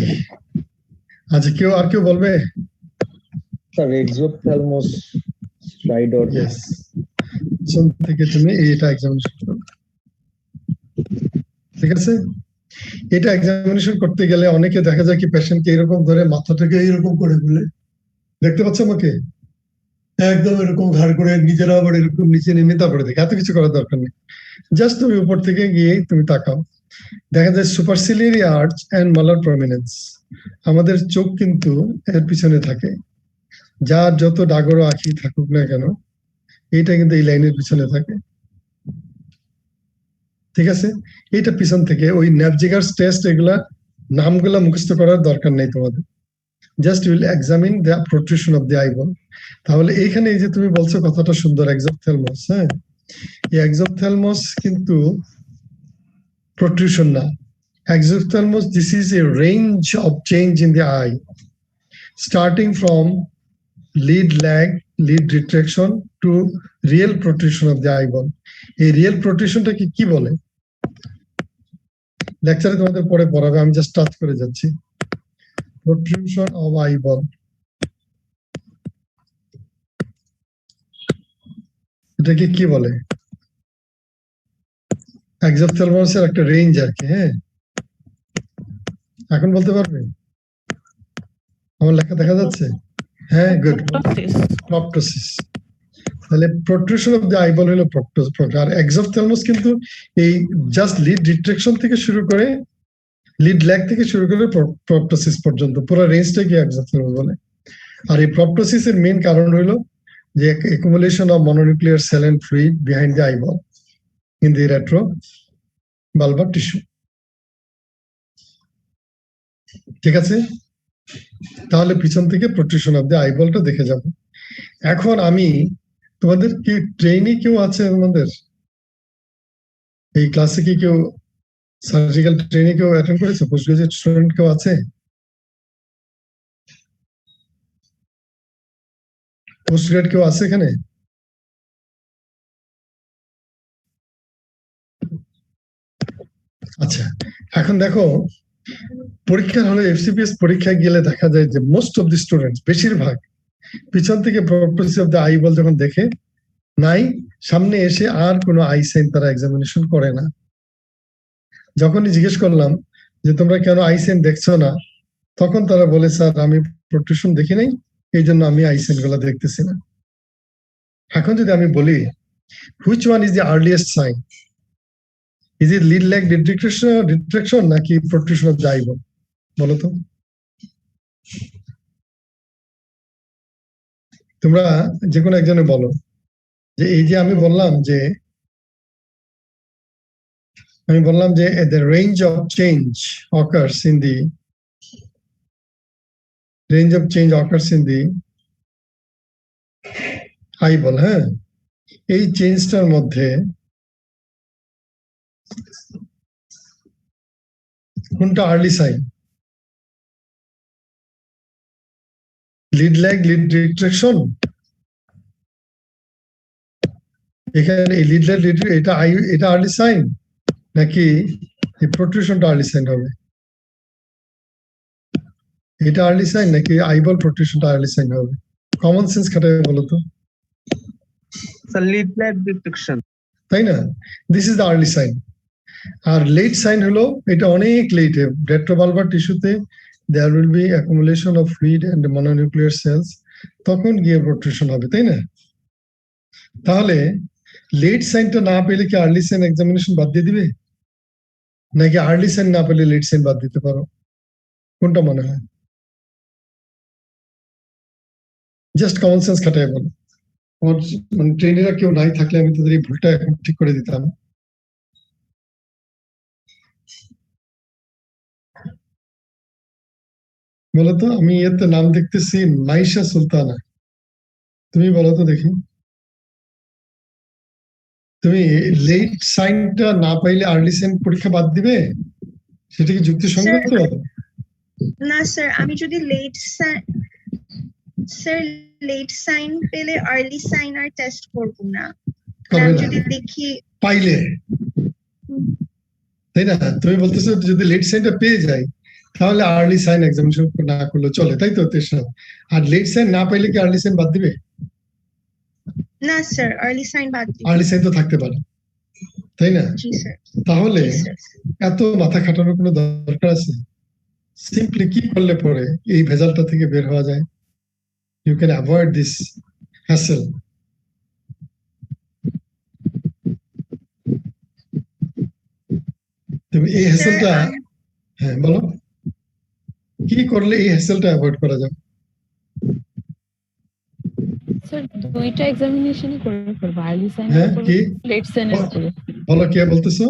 Speaker 1: আচ্ছা, কেউ আর কেউ বলবে?
Speaker 8: স্যার এক্সোথ্যালমাস স্ট্রাইডর
Speaker 1: ইয়েস, পিছন থেকে তুমি এটা এক্সামিনেশন করবে। ঠিক আছে, এটা এক্সামিনেশন করতে গেলে অনেকে দেখা যায় কি পেশেন্টকে এরকম ধরে মাথাটাকে এইরকম করে বলে, দেখতে পাচ্ছ আমাকে একদম এরকম ঘাড় করে নিজেরা আবার এরকম নিচে নেমে তারপরে দেখে, এত কিছু করার দরকার নেই। জাস্ট তুমি উপর থেকে গিয়ে তুমি তাকাও, দেখা যায় সুপারসিলিয়ারি আর্চ এন্ড মালার প্রমিনেন্স, আমাদের চোখ কিন্তু এর পিছনে থাকে, যার যত ডাগরো আঁখি থাকুক না কেন এটা কিন্তু এই লাইনের পিছনে থাকে। ঠিক আছে, এটা পিছন থেকে ওই ন্যাপজিগার্স টেস্ট এগুলা নামগুলা মুখস্থ করার দরকার নেই তোমাদের, just will examine the protrusion of the eyeball. তাহলে এইখানে এই যে তুমি বলছো কথাটা সুন্দর, এক্সোথ্যালমাস, হ্যাঁ এই এক্সোথ্যালমাস কিন্তু প্রোট্রুশন না। Exophthalmos, this is a range of change in the eye, starting from lead lag, lead retraction to real protrusion of the eyeball. এই real protrusionটা কি বলে লেকচারে তোমাদের পরে পড়াবে, আমি জাস্ট টাচ করে যাচ্ছি। protrusion of eyeball, এটাকে কি বলে? এক্সোথ্যালমাসের একটা রেঞ্জ আর কি। হ্যাঁ, এখন বলতে পারবে? আমার লেখা দেখা যাচ্ছে? হ্যাঁ, গুড, প্রপটোসিস। তাহলে প্রোট্রুশন অফ দ্য আইবল হলো প্রপটোসিস, আর এক্সোথ্যালমাস কিন্তু এই জাস্ট লিড রিট্রাকশন থেকে শুরু করে লিড ল্যাগ থেকে শুরু করে প্রপটোসিস পর্যন্ত পুরো রেঞ্জটাকে এক্সোথ্যালমাস বলে। আর এই প্রপটোসিসের মেইন কারণ হলো যে accumulation of mononuclear cell and fluid behind the eyeball in the retrobulbar tissue. ঠিক আছে, তাহলে পিছন থেকে প্রোট্রুশন অফ দ্য আইবলটা দেখে যাব। এখন আমি তোমাদের কি ট্রেইনি কেউ আছে আমাদের এই ক্লাসে? কি কেউ সার্জিক্যাল ট্রেনিং কেউ অ্যাটেন্ড করেছে? পোস্ট গ্রাজুয়েট স্টুডেন্ট কেউ আছে? পোস্ট গ্রেড কেউ আছে এখানে? আচ্ছা, এখন দেখো পরীক্ষার হলে এফসিপিএস পরীক্ষায় গেলে দেখা যায় যে মোস্ট অফ দি স্টুডেন্টস, বেশিরভাগ পিছন থেকে প্রপটোসিস অফ দ্য আইবল যখন দেখে নাই, সামনে এসে আর কোনো আই সাইন তারা এক্সামিনেশন করে না। যখনই জিজ্ঞেস করলাম যে তোমরা কেন আই সাইন দেখছো না, তখন তারা বলে স্যার আমি প্রোট্রুশন দেখি নাই, এই জন্য আমি আই সাইন গুলা দেখতেছি না। এখন যদি আমি বলি which one is the earliest sign, is it lead lag retraction নাকি protrusion of the eyeball? বলো তো তোমরা যে কোনো একজনে বলো যে এই যে আমি বললাম যে the range of change occurs in the eyeball, হ্যাঁ এই চেঞ্জটার মধ্যে কোনটা early sign? Lid lag, lid retraction? এখানে লিড ল্যাগ এটা আর্লি সাইন নাকি এই প্রোট্রুশনটা আর্লি সাইন হবে? এটা আর্লি সাইন নাকি আইবল প্রোট্রুশনটা আর্লি সাইন হবে? কমন সেন্স খাটায় বলো তো।
Speaker 5: লিড ল্যাগ ডিটেকশন,
Speaker 1: তাই না? This is the early sign. আর লেট সাইন হলো এটা অনেক লেটে, রেট্রোবালবার টিস্যুতে there will be accumulation of fluid and mononuclear cells, তখন গিয়ে প্রোট্রুশন হবে, তাই না? তাহলে লেট সাইনটা না পেলে কি আর্লি সাইন এক্সামিনেশন বাদ দিয়ে দিবে, নাকি আর্লি সাইন না পেলে লেট সাইন বাদ দিতে পারো? কোনটা মনে হয়? জাস্ট কমন সেন্স খাটায় বলো। মানে ট্রেনেরা কেউ নাই থাকলে আমি তাদের এই ভুলটা এখন ঠিক করে দিতাম। বলতো, আমি এতে নাম দেখতেছি মাইশা সুলতানা, তুমি বলো তো দেখি, তুমি লেট সাইনটা না পাইলে আর্লি সাইন পরীক্ষা বাদ দিবে? সেটা কি যুক্তিসঙ্গত?
Speaker 9: না স্যার, আমি যদি লেট সাইন পেলে আর্লি সাইন আর টেস্ট করব না, আমি যদি দেখি
Speaker 1: পাইলে, তাই না? তুমি বলতেছো যদি লেট সাইনটা পেয়ে যাই তাহলে আর্লি সাইন এক্সামিনেশন না করলে চলে, তাই তো তেশরাত? আর লেট সাইন না পাইলে কি আর্লি সাইন বাদ দিবে?
Speaker 9: না স্যার, আর্লি সাইন বাদ দিই।
Speaker 1: আর্লি সাইন তো থাকতে পারে, তাই না?
Speaker 9: জি স্যার।
Speaker 1: তাহলে
Speaker 9: জি স্যার।
Speaker 1: এত মাথা খাটানোর কোনো দরকার আছে? সিম্পলি কি করলে পরে এই ভেজালটা থেকে বের হওয়া যায়? You can avoid this hassle. তুমি এই হ্যাসেলটা, হ্যাঁ বলো, কি করলে এই হ্যাসেলটা অ্যাভয়েড করা যায়?
Speaker 10: স্যার দুইটা এক্সামিনেশনই করে ফেলবো, আর্লি সাইন
Speaker 1: হ্যাঁ কি
Speaker 10: লেট সাইনের উপরে।
Speaker 1: বলো, কে বলতেছো?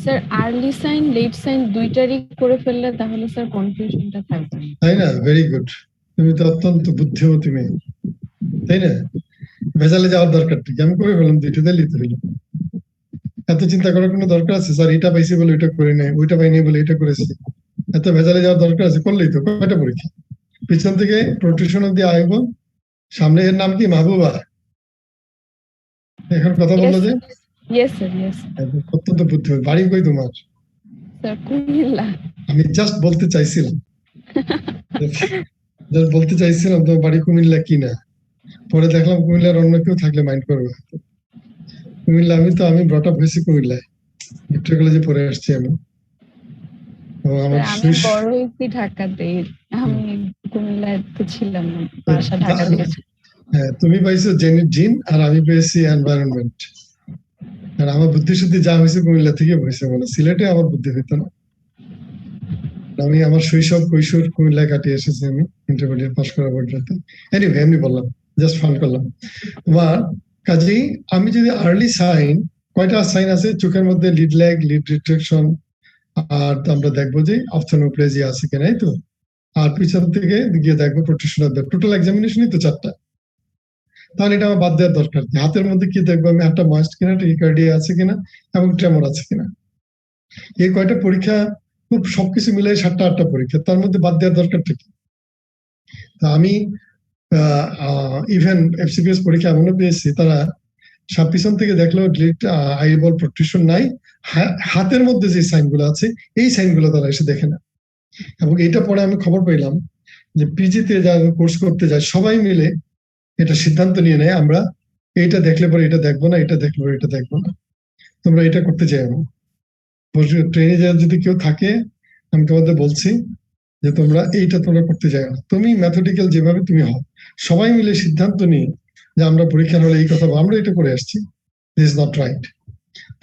Speaker 10: Sir early sign late sign দুইটারই করে ফেললে তাহলে স্যার কনফিউশনটা থাকবে না।
Speaker 1: তাই না? ভেরি গুড, তুমি তো অত্যন্ত বুদ্ধিমতী মেয়ে, তাই না? ভেজালে যাওয়ার দরকার কি? আমি করে ফেললাম, দুইটাতে লিখতে হইলো। এত চিন্তা করার কোনো দরকার আছে? স্যার এটা পাইছি বলে ওইটা করে নেই, ওইটা পাইনি বলে এটা করেছি। এত ভেজালে যাওয়ার দরকার আছে? করলেই তো। কয়টা পরীক্ষা? পিছন থেকে প্রোটেকশন অব্দি আইব, সামনে এর নাম কি? মাহবুবা। এখন কথা বললো যে
Speaker 10: ইয়েস স্যার, ইয়েস
Speaker 1: অত্যন্ত বুদ্ধিমতী। বাড়ি কই তোমার?
Speaker 10: স্যার কুমিল্লা।
Speaker 1: আমি জাস্ট বলতে চাইছিলাম, বলতে চাইছিলাম তোমার বাড়ি কুমিল্লা কিনা। পরে দেখলাম কুমিল্লার অন্য কেউ থাকলে মাইন্ড করবে। কুমিল্লা আমি ব্রট আপ হয়েছি কুমিল্লায়, ভিক্টোরিয়া কলেজে পড়ে আসছি আমি। আমার
Speaker 10: আমি বড় হয়েছি ঢাকাতে, আমি কুমিল্লায় তো ছিলাম না, বাসা ঢাকাতে।
Speaker 1: হ্যাঁ, তুমি পাইছো জিন আর আমি পেয়েছি এনভায়রনমেন্ট। আর আমার বুদ্ধি শুদ্ধি যা হয়েছে কুমিল্লা থেকে হয়েছে, মানে সিলেটে আমার বুদ্ধি হইতো না। আমি আমার শৈশব কৈশোর কুমিল্লায় কাটিয়ে এসেছি আমি, ইন্টারমিডিয়েট পাস করা পর্যন্ত। এনিওয়ে, আমি বললাম, জাস্ট ফান করলাম। তোমার কাজেই আমি যদি আর্লি সাইন, কয়টা সাইন আছে চোখের মধ্যে? লিড ল্যাগ, লিড রিট্রাকশন, আর আমরা দেখবো যে অপথলমোপ্লেজিয়া আছে কিনা, এই তো। আর পিছন থেকে গিয়ে দেখবো প্রোটেকশন অফ দ্য টোটাল এক্সামিনেশনই তো 4টা। তাহলে এটা আমার বাদ দেওয়ার দরকার কি? হাতের মধ্যে কি দেখবো আমি? হাতটা ময়েস্ট কিনা, টেকিকার্ডিয়া আছে কিনা, এবং ট্রেমর আছে কিনা। এই কয়টা পরীক্ষা, খুব সবকিছু মিলে 7টা-8টা পরীক্ষা, তার মধ্যে বাদ দেওয়ার দরকারটা কি? আমি ইভেন এফসিপিএস পরীক্ষা এমনও পেয়েছি, তারা পিছন থেকে দেখলো আইবল প্রোটেকশন নাই, হাতের মধ্যে যে সাইনগুলো আছে এই সাইনগুলো তারা এসে দেখে না। এবং এটা পরে আমি খবর পেলাম যে পিজিতে যারা কোর্স করতে যায় সবাই মিলে এটা সিদ্ধান্ত নিয়ে নেয়, আমরা এইটা দেখলে পরে এটা দেখবো না, এটা দেখলে পরে এটা দেখবো না। তোমরা এটা করতে চাই না। ট্রেনে যদি কেউ থাকে, আমি তোমাদের বলছি যে তোমরা করতে চাই না। তুমি ম্যাথমেটিক্যাল যেভাবে তুমি হও, সবাই মিলে সিদ্ধান্ত নিয়ে যে আমরা পরীক্ষার হলে এই কথা, আমরা এটা করে আসছি, দিস ইজ নট রাইট।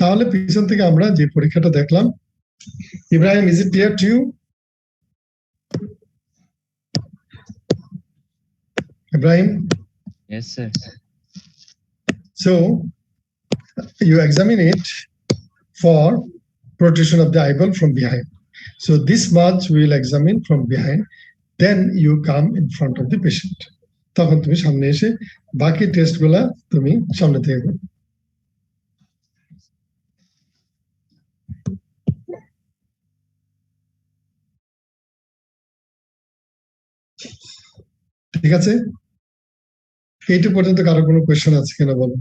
Speaker 1: তাহলে পিছন থেকে আমরা যে পরীক্ষাটা দেখলাম, Ibrahim, is it clear to you? Ibrahim?
Speaker 3: Yes, sir.
Speaker 1: So you examine it for protection of the eyeball from behind. So this much we will examine from behind. Then you come in front of the patient. তখন তুমি সামনে এসে বাকি test গুলা তুমি সামনে থেকে করো। ঠিক আছে? এইটুকু পর্যন্ত কারো কোনো কোয়েশ্চেন আছে কিনা বলো?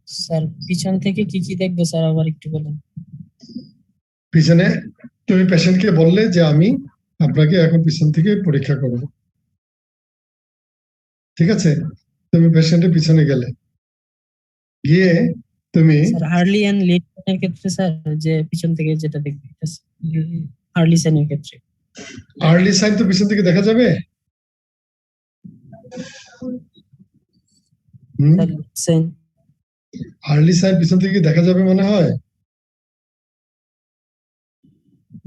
Speaker 4: স্যার পিছন থেকে কি কি দেখবো স্যার, আবার একটু বলেন।
Speaker 1: পিছনে তুমি পেশেন্টকে বললে যে আমি আপনাকে এখন পিছন থেকে পরীক্ষা করব, ঠিক আছে? তুমি পেশেন্টের পিছনে গেলে, গিয়ে তুমি
Speaker 4: আর্লি এন্ড লেট সাইনের ক্ষেত্রে স্যার যে পিছন থেকে যেটা দেখবে, আর্লি সাইনের ক্ষেত্রে
Speaker 1: আর্লি সাইন তো পিছন থেকে দেখা যাবে। আর্লি সাইন পিছন থেকে দেখা যাবে মনে হয়?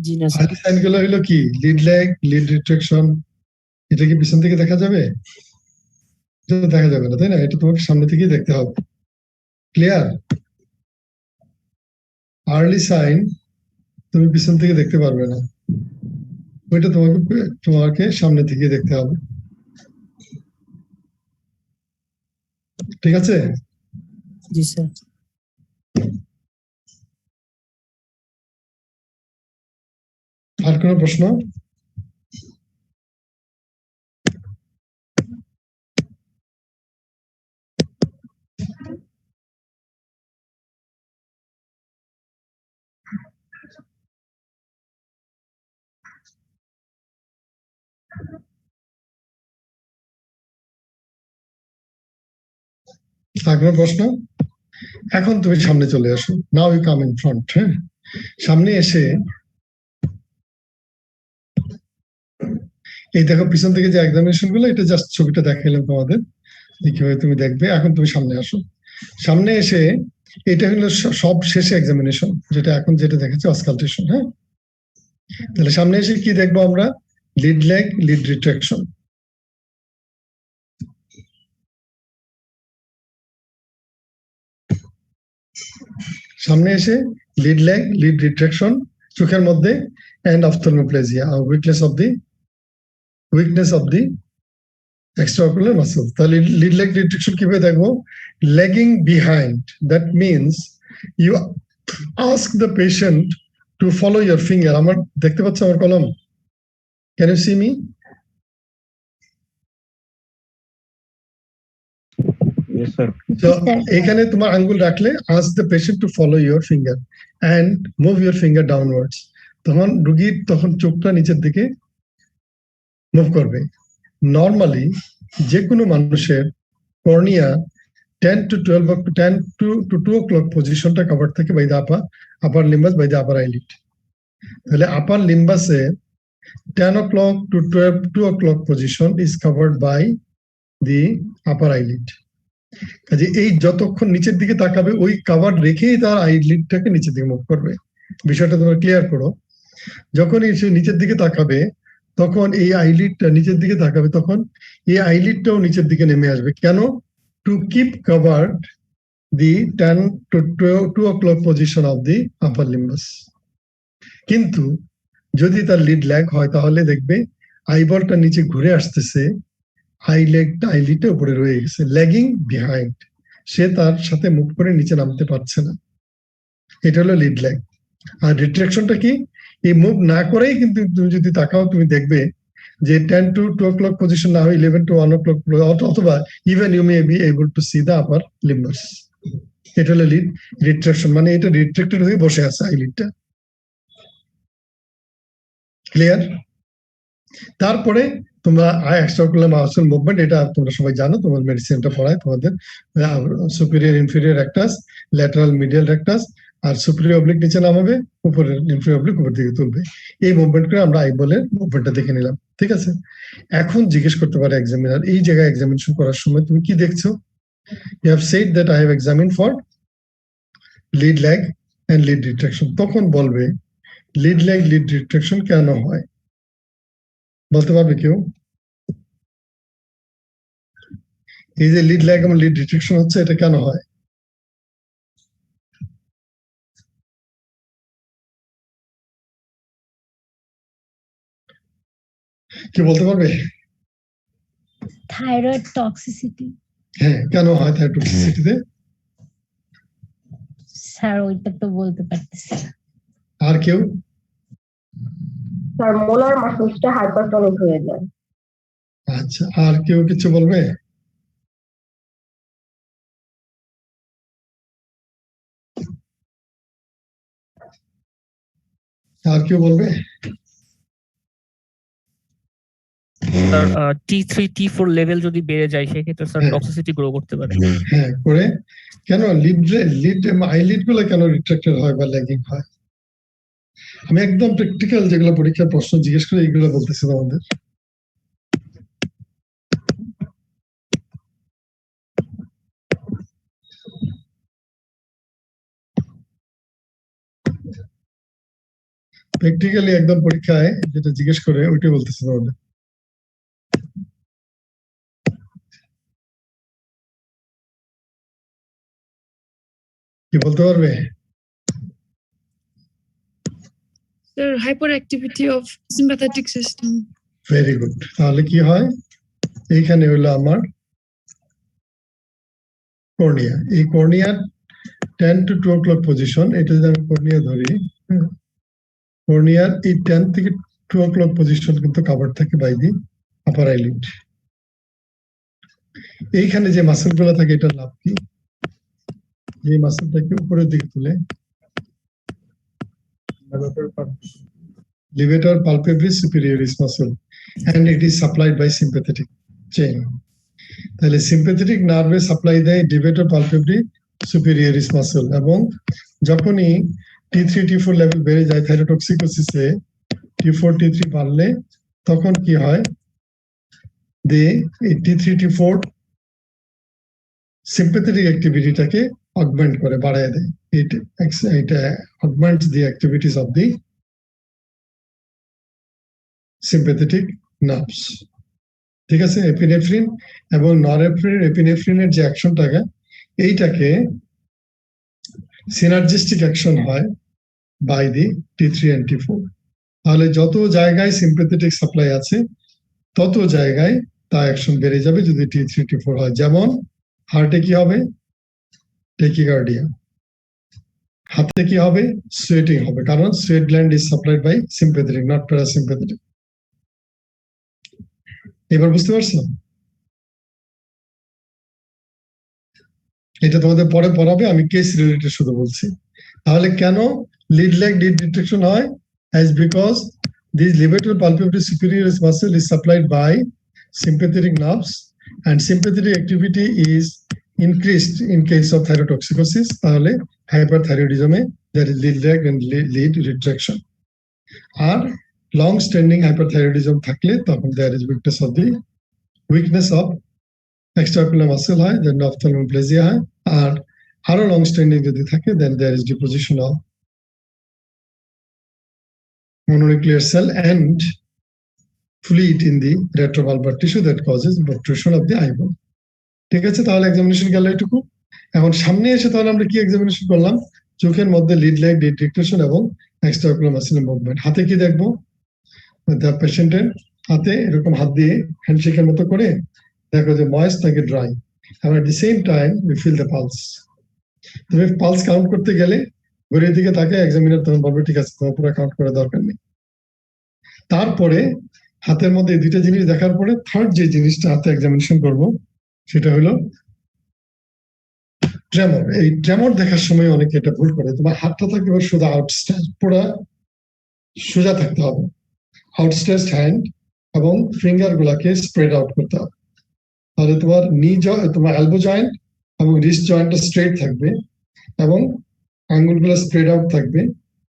Speaker 4: জি না
Speaker 1: আর্লি সাইন গুলো হলো কি? লিড ল্যাগ, লিড রিট্রাকশন, এটা কি পিছন থেকে দেখা যাবে? এটা দেখা যাবে না, তাই না? এটা তোমাকে সামনে থেকেই দেখতে হবে। ক্লিয়ার? আর্লি সাইন তুমি পিছন থেকে দেখতে পারবে না, ওইটা তোমাকে সামনে থেকে দেখতে হবে। ঠিক আছে?
Speaker 4: জি স্যার।
Speaker 1: আর কোনো প্রশ্ন? আর কোনো প্রশ্ন? এখন তুমি সামনে চলে আসো, now you come in front. হ্যাঁ, সামনে এসে এই দেখো পিছন থেকে যে এক্সামিনেশন গুলো, এটা জাস্ট ছবিটা দেখাইলাম তোমাদের কিভাবে তুমি দেখবে। এখন তুমি সামনে আসো, সামনে এসে এটা হলো সব শেষে এক্সামিনেশন, যেটা এখন যেটা দেখাচ্ছে অসকালটেশন। হ্যাঁ, তাহলে সামনে এসে কি দেখবো আমরা? Lid lag, lid retraction. সামনে এসে লিড ল্যাগ, লিড রিট্রাকশন চোখের মধ্যে, and ophthalmoplegia, weakness of the extraocular muscle. তাহলে লিড ল্যাগ রিট্রাকশন কিভাবে দেখবো? Lagging behind, that means you ask the patient to follow your finger. আমার দেখতে পাচ্ছ আমার কলম? Can you see me?
Speaker 3: Yes, sir.
Speaker 1: So এখানে তোমার আঙ্গুল রাখলে ask the patient to follow your finger and move your finger downwards. তখন রোগীর তখন চোখটা নিচের দিকে মুভ করবে। নর্মালি যে কোনো মানুষের কর্নিয়া 10 to 2 o'clock পজিশনটা কভার থাকে by the upper limbus, by the upper eyelid. তাহলে upper লিম্বাসে 10 o'clock to 2 o'clock position is covered by the upper eyelid. কাজে এই যতক্ষণ নিচের দিকে তাকাবে ওই কাভার রেখেই তার আইলিডটাকে নিচের দিকে মুভ করবে। বিষয়টা তোমরা ক্লিয়ার করো। যখনই সে নিচের দিকে তাকাবে তখন এই আইলিডটা নিচের দিকে তাকাবে, তখন এই আইলিডটাও নিচের দিকে নেমে আসবে। কেন? To keep covered the 10 to 2 o'clock position of the আপার লিম্বাস। কিন্তু যদি তার লিড ল্যাগ হয় তাহলে দেখবে আইবলটা নিচে ঘুরে আসতেছে, আইলিডটা উপরে রয়ে গেছে, ল্যাগিং বিহাইন্ড, সে তার সাথে মুভ করে নিচে নামতে পারছে না। এটা হলো লিড ল্যাগ। আর রিট্রাকশনটা কি? এই মুভ না করেই কিন্তু তুমি যদি তাকাও তুমি দেখবে যে 10 to 2 o'clock পজিশন না হয় 11 to 1 o'clock, অথবা even you may be able to see the upper limbus. এটা হলো লিড রিট্রাকশন, মানে এটা রিট্রাক্টেড হয়ে বসে আছে আইলিডটা। ক্লিয়ার? তারপরে তোমরা এক্সট্রাঅকুলার মাসল মুভমেন্ট, এটা তোমরা সবাই জানো, তোমার মেডিসিনটা পড়ায় তোমাদের। Superior inferior rectus, lateral medial rectus, আর সুপিরিয়র অবলিক নিচে নামাবে, উপরের ইনফেরিয়র অবলিক উপর দিকে তুলবে। এই মুভমেন্ট করে আমরা আইবলের মুভমেন্টটা দেখে নিলাম। ঠিক আছে, এখন জিজ্ঞেস করতে পারে এক্সামিনার, এই জায়গায় এক্সামিনেশন করার সময় তুমি কি দেখছো? You have said that I have examine for lid lag and lid retraction. তখন বলবে লিড ল্যাগ, লিড রিট্রাকশন কেন হয়? বলতে পারবে কেউ? এই যে লিড ল্যাগ এবং লিড রিট্রাকশন হচ্ছে, এটা কেন হয়? কি বলতে পারবে?
Speaker 11: Thyroid toxicity.
Speaker 1: হ্যাঁ, কেন হয় থাইরয়েড টক্সিসিটিতে?
Speaker 11: স্যার ওইটা তো বলতে পারতেছি না।
Speaker 1: আর কেউ?
Speaker 12: স্যার মোলার মাসলসটা হাইপারটনিক হয়ে যায়।
Speaker 1: আচ্ছা, আর কেউ কিছু বলবে? আর কেউ বলবে?
Speaker 13: স্যার T3 T4 লেভেল যদি বেড়ে যায় সেক্ষেত্রে স্যার টক্সিসিটি গ্রো করতে পারে।
Speaker 1: হ্যাঁ, করে। কেন লিড আইলিড গুলো কেন রিট্রাক্টেড হয় বা ল্যাগিং হয়? আমি একদম প্র্যাকটিক্যাল যেগুলো পরীক্ষার প্রশ্ন জিজ্ঞেস করে এইগুলো বলতেছি তোমাদের। প্র্যাকটিক্যালি একদম পরীক্ষায় যেটা জিজ্ঞেস করে ওইটাই বলতেছি তোমাদের। কি বলতে পারবে?
Speaker 7: Sir, hyperactivity of sympathetic system.
Speaker 1: Very good. তাহলে কি হয়? এইখানে হলো আমার কর্নিয়া। এই কর্নিয়ার 10 to 2 o'clock পজিশন, এটা যদি আমি কর্নিয়া ধরি, কর্নিয়ার এই 10 থেকে 2 o'clock পজিশন কিন্তু কভার থাকে বাই দি আপার আইলিড। এইখানে যে মাসেল গুলো থাকে এটার লাভ কি? যে মাসেলটাকে উপরের দিকে তুলে levator palpebrae superioris muscle, and it is supplied by sympathetic chain. তাহলে সিম্প্যাথেটিক নার্ভে সাপ্লাই দেয় ডিভেটর পালপেব্রি সুপিরিয়রিস মাসল, এবং যখনই T3 T4 লেভেল বেড়ে যায় থাইরোটক্সিকোসিসে, T4 T3 বাড়লে তখন কি হয়, এই T3 T4 সিম্প্যাথেটিক অ্যাক্টিভিটিটাকে অগমেন্ট করে, বাড়ায় দেয়। এটা augments the activities of the sympathetic nerves. ঠিক আছে, এপিনেফ্রিন এবং এপিনেফ্রিনের যে অ্যাকশনটাকে, এইটাকে সিনার্জিস্টিক অ্যাকশন হয় by the T3 and T4। তাহলে যত জায়গায় সিম্প্যাথেটিক সাপ্লাই আছে তত জায়গায় তার অ্যাকশন বেড়ে যাবে যদি T3 T4 হয়। যেমন হার্টে কি হবে, টেকিকার্ডিয়া, হাতে কি হবে, সোয়েটিং হবে, কারণ sweat gland is supplied by sympathetic, not parasympathetic. এবার বুঝতে পারছো? এটা তোমাদের পরে পড়াবে, আমি কেস রিলেটেড শুধু বলছি। তাহলে কেন লিড লেগ ডিটেকশন হয়? As because this levator palpebral superioris muscle is supplied by sympathetic nerves, and sympathetic activity is increased in case of thyrotoxicosis. তাহলে hyperthyroidism there is lead leg and lead retraction. আর long standing hyperthyroidism থাকলে তখন there is weakness of extraocular muscle হয়, then ophthalmoplegia হয়। আর আরো long standing যদি থাকে then there is deposition of mononuclear cell and fluid in the retrobulbar tissue that causes protrusion of the eyeball. ঠিক আছে, তাহলে এক্সামিনেশন গেল এটুকু। এখন সামনে এসে তাহলে আমরা কি এক্সামিনেশন করলাম? চোখের মধ্যে লিড লেগ ডিটেকশন এবং এক্সট্রাঅকুলার মাসল মুভমেন্ট। হাতে কি দেখবো? দ্য পেশেন্টের হাতে এরকম হাত দিয়ে হ্যান্ডশেকের মতো করে দেখো যে ময়েস্ট নাকি ড্রাই, এবং at the same time we feel the pulse. তুমি পালস কাউন্ট করতে গেলে ঘড়ির দিকে তাকে এক্সামিনার তখন বলবে ঠিক আছে, তোমার পুরো কাউন্ট করার দরকার নেই। তারপরে হাতের মধ্যে দুইটা জিনিস দেখার পরে থার্ড যে জিনিসটা হাতে এক্সামিনেশন করব সেটা হলো ট্রেমর। এই ট্রেমর দেখার সময় অনেকে এটা ভুল করে, তোমার হাতটা থাকবে সোজা আউটস্ট্রেচ, পুরো সোজা থাকতে হবে, আউটস্ট্রেচড হ্যান্ড, এবং ফিঙ্গার গুলাকে স্প্রেড আউট করতে হবে। তাহলে তোমার তোমার এলবো জয়েন্ট এবং রিস্ট জয়েন্টটা স্ট্রেট থাকবে এবং আঙ্গুলগুলো স্প্রেড আউট থাকবে।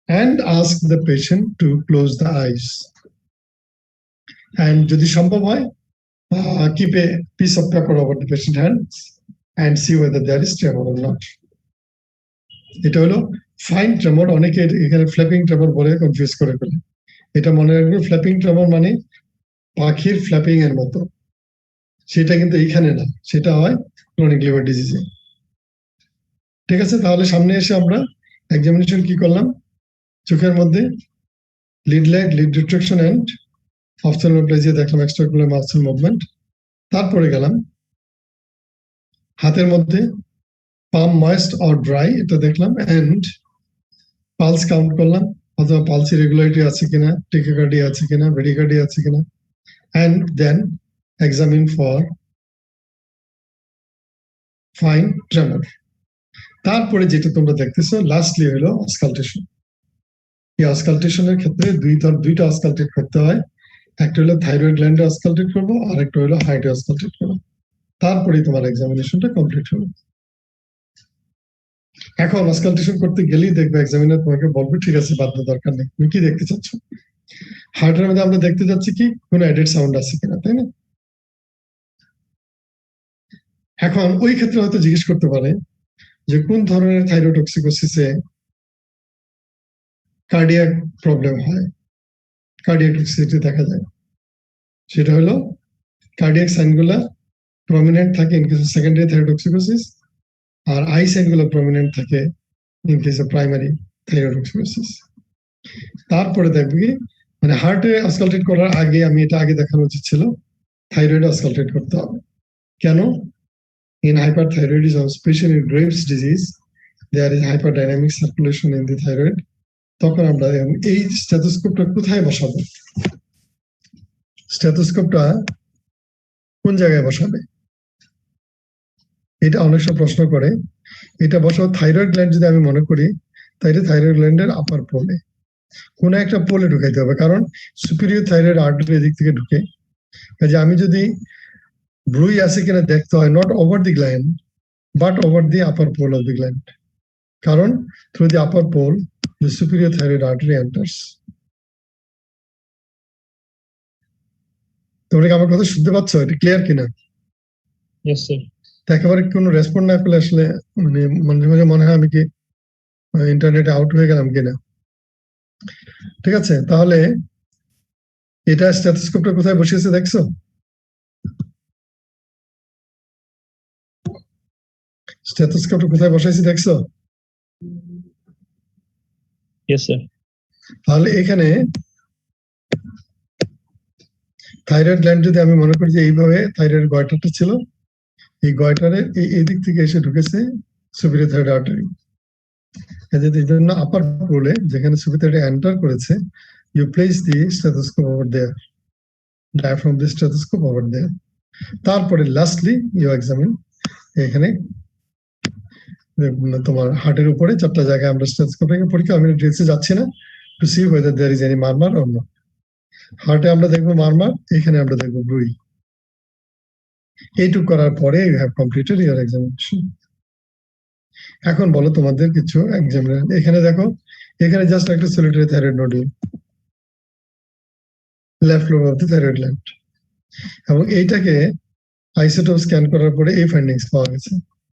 Speaker 1: and ask the patient to close the eyes, and যদি সম্ভব হয় keep a piece of paper over the patient hands and see whether there is tremor or not. এটা হলো fine tremor, অনেকে এখানে ফ্ল্যাপিং ট্রেমর বলে confuse করে ফেলে। এটা মনে রাখবে, ফ্ল্যাপিং ট্রেমর মানে পাখির ফ্ল্যাপিং এর মতো, সেটা কিন্তু এইখানে না, সেটা হয় ক্রনিক লিভার ডিজিজে। ঠিক আছে, তাহলে সামনে এসে আমরা এক্সামিনেশন কি করলাম? চোখের মধ্যে lid lag lid retraction and ophthalmoplegia দেখলাম, এক্সট্রাঅকুলার মাসল মুভমেন্ট। তারপরে গেলাম হাতের মধ্যে পাম ময়েস্ট অর ড্রাই, এটা দেখলাম, এন্ড পালস কাউন্ট করলাম, অথবা পালস ইরেগুলারিটি আছে কিনা, টেকিকার্ডিয়া আছে কিনা, ব্রেডিকার্ডিয়া আছে কিনা, and then examine for fine tremor. তারপরে যেটা তোমরা দেখতেছো লাস্টলি হলো অসকালটেশন। এই অসকালটেশনের ক্ষেত্রে দুইটা অসকালটেট করতে হয়, একটা হলো থাইরয়েড গ্ল্যান্ডে অসকালটেট করবো, আর একটা হলো হার্টে অসকালটেট করবো। তারপরে তোমার এক্সামিনেশনটা কমপ্লিট হবে। এখন অসকালটেশন করতে গেলেই দেখবে এক্সামিনার তোমাকে বলবে ঠিক আছে, বাধ্য দরকার নেই, তুমি কি দেখতে চাচ্ছ? হার্টের মধ্যে আমরা দেখতে যাচ্ছি কি কোনো অ্যাডেড সাউন্ড আছে কিনা, তাই না? এখন ওই ক্ষেত্রে হয়তো জিজ্ঞেস করতে পারে যে কোন ধরনের থাইরোটক্সিকোসিসে কার্ডিয়াক প্রবলেম হয়, কার্ডিয়াক টক্সিসিটি দেখা যায়। সেটা হলো কার্ডিয়াক সাইনগুলা প্রমিনেন্ট থাকে ইন কেস অফ সেকেন্ডারি থাইরোটক্সিকোসিস, আর আই সাইনগুলো প্রমিনেন্ট থাকে ইন কেস অফ প্রাইমারি থাইরোটক্সিকোসিস। তারপরে দেখবে কি মানে হার্টে অসকালটেট করার আগে, আমি এটা আগে দেখানো উচিত ছিল, থাইরয়েড অসকালটেট করতে হবে। কেন? In hyperthyroidism, especially in Graves' disease, there is hyperdynamic circulation in the thyroid. তখন আমরা এই স্টেথোস্কোপটা কোথায় বসাবো? স্টেথোস্কোপটা কোন জায়গায় বসাবে? এটা অনেক সময় প্রশ্ন করে। এটা বসাবো থাইরয়েড গ্ল্যান্ড, যদি আমি মনে করি তাইলে থাইরয়েড গ্ল্যান্ডের আপার পোলে, কোন একটা পোলে ঢুকাইতে হবে, কারণ সুপিরিয়র থাইরয়েড আর্টারি এদিক থেকে ঢুকে। কাজে আমি যদি ব্রুই আছে কিনা দেখতে হয় not over the gland but over the upper pole of the gland, কারণ through the upper pole the superior thyroid artery enters. তোমরা কি আমার কথা শুনতে পাচ্ছ? এটা ক্লিয়ার কিনা?
Speaker 6: Yes, sir.
Speaker 1: একেবারে কোনো রেসপন্ড না পেলে আসলে মানে মাঝে মাঝে মনে হয় আমি কি ইন্টারনেটে আউট হয়ে গেলাম কিনা। ঠিক আছে, তাহলে এটা স্টেথোস্কোপটা কোথায় বসিয়েছে দেখছো? স্টেথোস্কোপটা কোথায় বসাইছি দেখছো?
Speaker 6: Yes, sir.
Speaker 1: তাহলে এখানে থাইরয়েড গ্ল্যান্ড যদি আমি মনে করি যে এইভাবে থাইরয়েড গয়টারটা ছিল, এই গয়টারের এই দিক থেকে এসে ঢুকেছে সুপিরিয়র থাইরয়েড আর্টারি। এই জন্য আপার পোলে যেখানে সুপিরিয়র থাইরয়েড এন্টার করেছে, you place the stethoscope over there, diaphragm the stethoscope over there. তারপরে লাস্টলি ইউ এক্সামিন, এখানে তোমার হার্টের উপরে 4টা জায়গায় আমরা স্টেথোস্কোপ রেখে পরীক্ষা, আমি ডিটেইলসে যাচ্ছি না, to see whether there is any murmur or not. হার্টে আমরা দেখবো মারমার, এখানে আমরা দেখবো ব্রুই। এইটুকু করার পরে you have completed your examination. এখন বলো তোমাদের কিছু এক্সামিনেশন। এখানে দেখো, এখানে জাস্ট একটা solitary thyroid nodule, left lobe of the thyroid gland, এবং এইটাকে আইসোটোপ স্ক্যান করার পরে এই ফাইন্ডিংস পাওয়া গেছে।